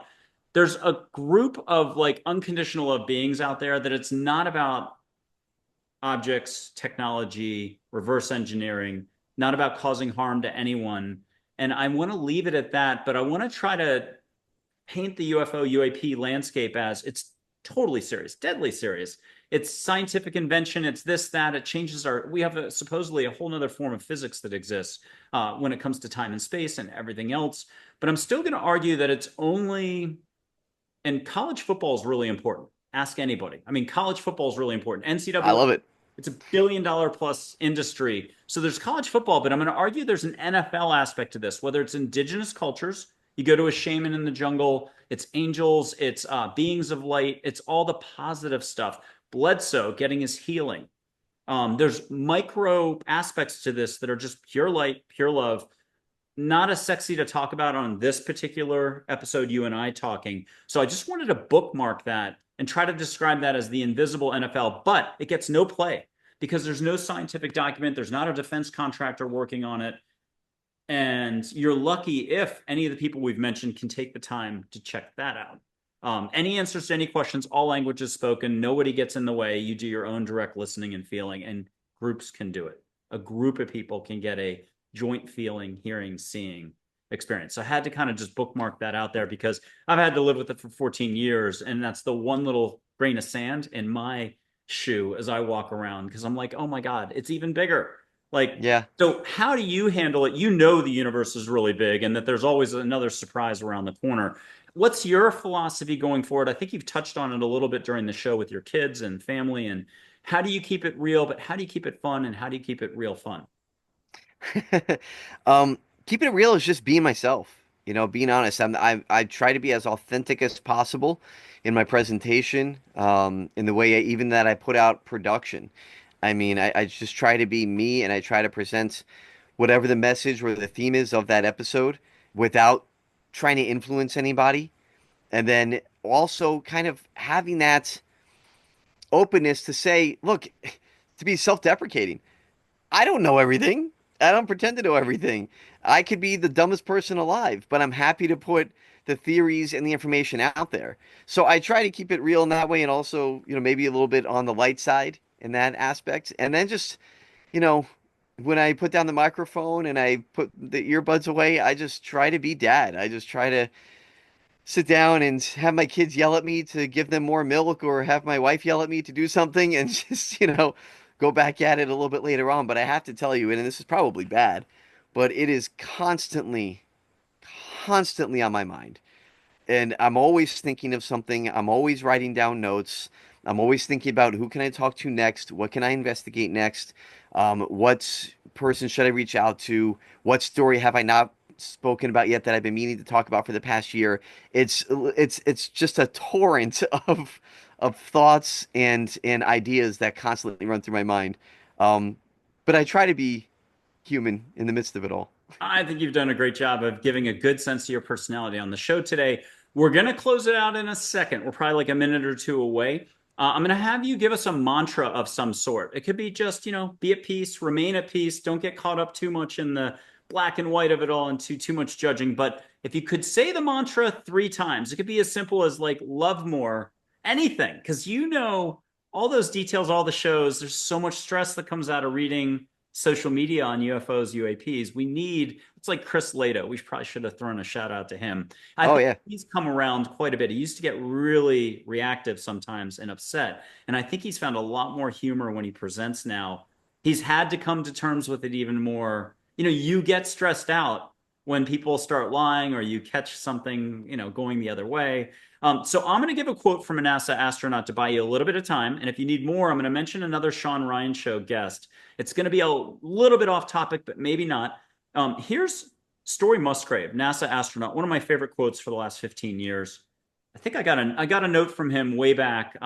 There's a group of like unconditional love beings out there that it's not about objects, technology, reverse engineering, not about causing harm to anyone. And I want to leave it at that, but I want to try to paint the UFO UAP landscape as it's totally serious, deadly serious. It's scientific invention. It's this, that. It changes we have supposedly a whole other form of physics that exists when it comes to time and space and everything else. But I'm still going to argue that it's only, and college football is really important. Ask anybody. I mean, college football is really important. I NCAA, love it. it's $1 billion plus industry. So there's college football, but I'm going to argue there's an NFL aspect to this, whether it's indigenous cultures. You go to a shaman in the jungle, it's angels, it's beings of light, it's all the positive stuff. Bledsoe getting his healing. There's micro aspects to this that are just pure light, pure love, not as sexy to talk about on this particular episode, you and I talking. So I just wanted to bookmark that and try to describe that as the invisible NFL, but it gets no play because there's no scientific document. There's not a defense contractor working on it. And you're lucky if any of the people we've mentioned can take the time to check that out. Any answers to any questions, all languages spoken, nobody gets in the way. You do your own direct listening and feeling, and groups can do it. A group of people can get a joint feeling, hearing, seeing experience. So I had to kind of just bookmark that out there because I've had to live with it for 14 years. And that's the one little grain of sand in my shoe as I walk around because I'm like, oh my God, it's even bigger. Like, Yeah. so how do you handle it? You know, the universe is really big and that there's always another surprise around the corner. What's your philosophy going forward? I think you've touched on it a little bit during the show with your kids and family. And how do you keep it real, but how do you keep it fun? And how do you keep it real fun? Keeping it real is just being myself. Being honest. I try to be as authentic as possible in my presentation, in the way even that I put out production. I mean, I just try to be me and I try to present whatever the message or the theme is of that episode without trying to influence anybody. And then also kind of having that openness to say, look, to be self-deprecating. I don't know everything. I don't pretend to know everything. I could be the dumbest person alive, but I'm happy to put the theories and the information out there. So I try to keep it real in that way and also, maybe a little bit on the light side in that aspect. And then just, you know, when I put down the microphone and I put the earbuds away, I just try to be dad. I just try to sit down and have my kids yell at me to give them more milk or have my wife yell at me to do something and just, go back at it a little bit later on. But I have to tell you, and this is probably bad, but it is constantly, constantly on my mind. And I'm always thinking of something. I'm always writing down notes. I'm always thinking about who can I talk to next? What can I investigate next? What person should I reach out to? What story have I not spoken about yet that I've been meaning to talk about for the past year? It's just a torrent of thoughts and ideas that constantly run through my mind. Um, but I try to be human in the midst of it all. I think you've done a great job of giving a good sense of your personality on the show today. We're going to close it out in a second. We're probably like a minute or two away. I'm going to have you give us a mantra of some sort. It could be just, be at peace, remain at peace. Don't get caught up too much in the black and white of it all and too much judging. But if you could say the mantra 3 times, it could be as simple as like love more, anything. Because all those details, all the shows, there's so much stress that comes out of reading social media on UFOs, UAPs. It's like Chris Lato. We probably should have thrown a shout out to him. I Oh think yeah. he's come around quite a bit. He used to get really reactive sometimes and upset. And I think he's found a lot more humor when he presents now. he's had to come to terms with it even more. You get stressed out when people start lying or you catch something, going the other way. So I'm going to give a quote from a NASA astronaut to buy you a little bit of time. And if you need more, I'm going to mention another Sean Ryan show guest. It's going to be a little bit off topic, but maybe not. Here's Story Musgrave, NASA astronaut, one of my favorite quotes for the last 15 years. I think I got a note from him way back.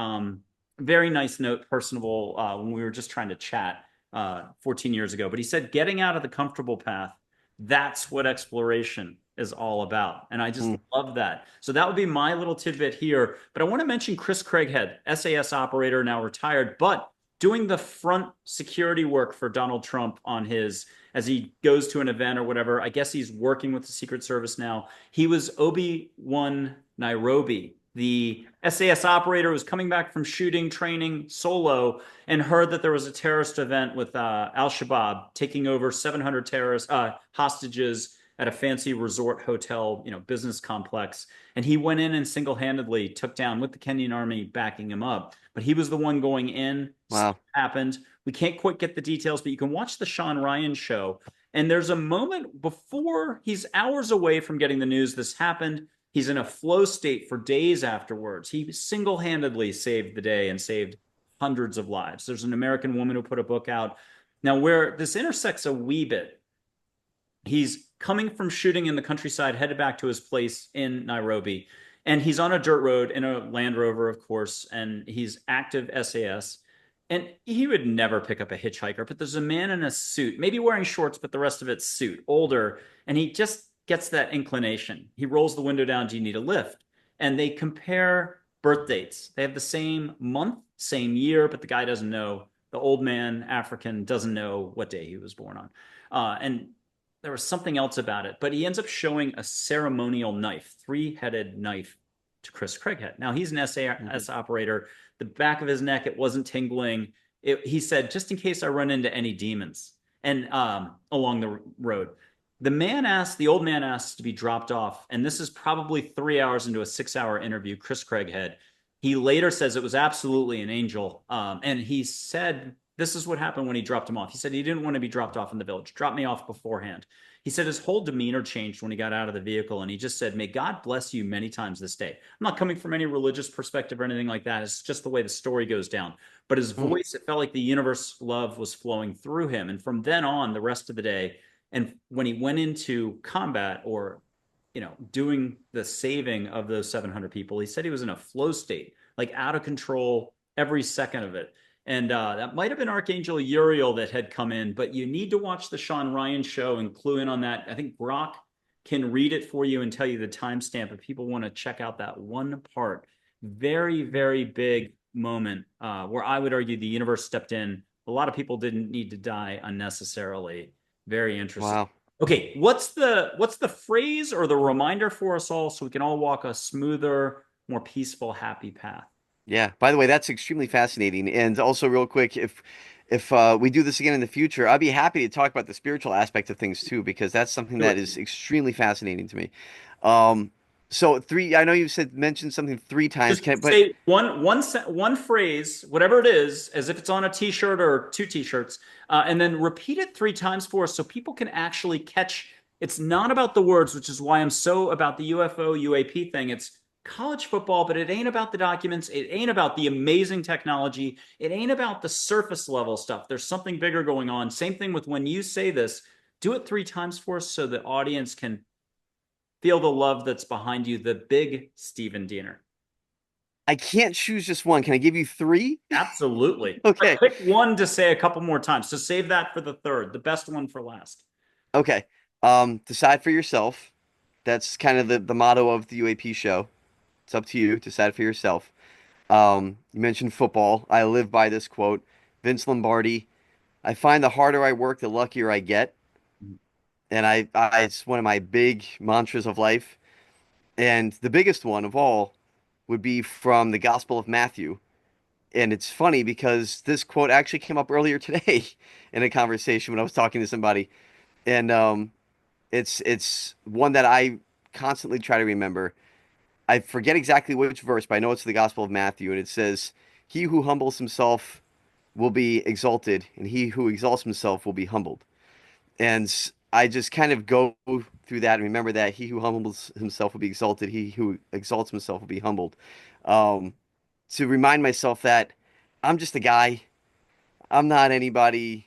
Very nice note, personable, when we were just trying to chat 14 years ago. But he said, getting out of the comfortable path, that's what exploration is all about. And I just love that. So that would be my little tidbit here. But I want to mention Chris Craighead, SAS operator, now retired, but doing the front security work for Donald Trump on his, as he goes to an event or whatever. I guess he's working with the Secret Service now. He was Obi-Wan Nairobi, the SAS operator who was coming back from shooting training solo and heard that there was a terrorist event with Al-Shabaab taking over 700 terrorist hostages at a fancy resort hotel, business complex. And he went in and single-handedly took down, with the Kenyan army backing him up. But he was the one going in. Wow. Happened. We can't quite get the details, but you can watch the Sean Ryan show. And there's a moment before he's hours away from getting the news this happened. He's in a flow state for days afterwards. He single-handedly saved the day and saved hundreds of lives. There's an American woman who put a book out. Now, where this intersects a wee bit, he's coming from shooting in the countryside, headed back to his place in Nairobi. And he's on a dirt road in a Land Rover, of course, and he's active SAS. And he would never pick up a hitchhiker, but there's a man in a suit, maybe wearing shorts, but the rest of it's suit, older, and he just gets that inclination. He rolls the window down, do you need a lift? And they compare birth dates. They have the same month, same year, but the guy doesn't know. The old man, African, doesn't know what day he was born on. And there was something else about it, but he ends up showing a ceremonial knife, three-headed knife, to Chris Craighead. Now, he's an SAS operator. The back of his neck, it wasn't tingling. He said, just in case I run into any demons and along the road. The old man asks to be dropped off, and this is probably 3 hours into a 6-hour interview, Chris Craighead. He later says it was absolutely an angel, and he said this is what happened when he dropped him off. He said he didn't want to be dropped off in the village. Drop me off beforehand. He said his whole demeanor changed when he got out of the vehicle, and he just said, may God bless you many times this day. I'm not coming from any religious perspective or anything like that. It's just the way the story goes down. But his voice, it felt like the universe love was flowing through him. And from then on, the rest of the day, and when he went into combat or, doing the saving of those 700 people, he said he was in a flow state, like out of control every second of it. And that might have been Archangel Uriel that had come in, but you need to watch the Sean Ryan show and clue in on that. I think Brock can read it for you and tell you the timestamp if people want to check out that one part. Very, very big moment where I would argue the universe stepped in. A lot of people didn't need to die unnecessarily. Very interesting. Wow. Okay, what's the phrase or the reminder for us all so we can all walk a smoother, more peaceful, happy path? Yeah. By the way, that's extremely fascinating. And also, real quick, if we do this again in the future, I'd be happy to talk about the spiritual aspect of things too, because that's something that is extremely fascinating to me. So three, I know you mentioned something three times. Just say one phrase, whatever it is, as if it's on a T-shirt or two T-shirts, and then repeat it 3 times for us so people can actually catch. It's not about the words, which is why I'm so about the UFO UAP thing. It's college football, but it ain't about the documents. It ain't about the amazing technology. It ain't about the surface level stuff. There's something bigger going on. Same thing with when you say this, do it 3 times for us so the audience can feel the love that's behind you, the big Stephen Diener. I can't choose just one. Can I give you 3? Absolutely. Okay. Pick one to say a couple more times. So save that for the third, the best one for last. Okay. Decide for yourself. That's kind of the motto of the UAP show. It's up to you. Decide for yourself. You mentioned football. I live by this quote. Vince Lombardi. I find the harder I work, the luckier I get. And it's one of my big mantras of life. And the biggest one of all would be from the Gospel of Matthew. And it's funny because this quote actually came up earlier today in a conversation when I was talking to somebody. And it's one that I constantly try to remember. I forget exactly which verse, but I know it's the Gospel of Matthew, and it says, "He who humbles himself will be exalted, and he who exalts himself will be humbled. And I just kind of go through that and remember that he who humbles himself will be exalted, he who exalts himself will be humbled. Um, to remind myself that I'm just a guy. I'm not anybody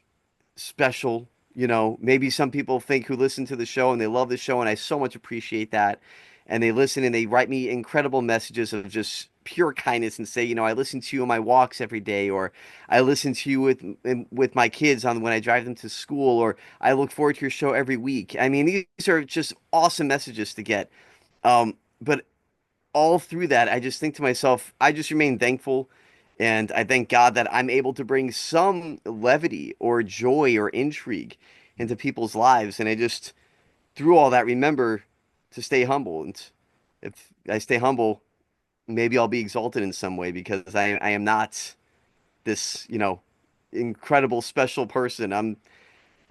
special. Maybe some people think who listen to the show and they love the show, and I so much appreciate that. And they listen and they write me incredible messages of just pure kindness and say, I listen to you on my walks every day, or I listen to you with my kids on when I drive them to school, or I look forward to your show every week. I mean, these are just awesome messages to get. But all through that, I just think to myself, I just remain thankful. And I thank God that I'm able to bring some levity or joy or intrigue into people's lives. And I just, through all that, remember to stay humble. And if I stay humble, maybe I'll be exalted in some way because I am not this, incredible special person. I'm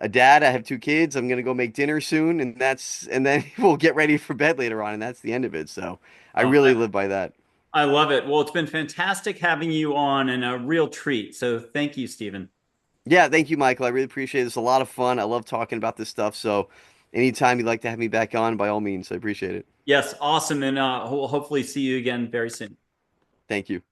a dad. I have two kids. I'm gonna go make dinner soon, and then we'll get ready for bed later on, and that's the end of it. So I Uh, really live by that. I love it. Well, it's been fantastic having you on and a real treat. So thank you, Stephen. Yeah, thank you, Michael. I really appreciate it. It's a lot of fun. I love talking about this stuff. So anytime you'd like to have me back on, by all means, I appreciate it. Yes, awesome. And we'll hopefully see you again very soon. Thank you.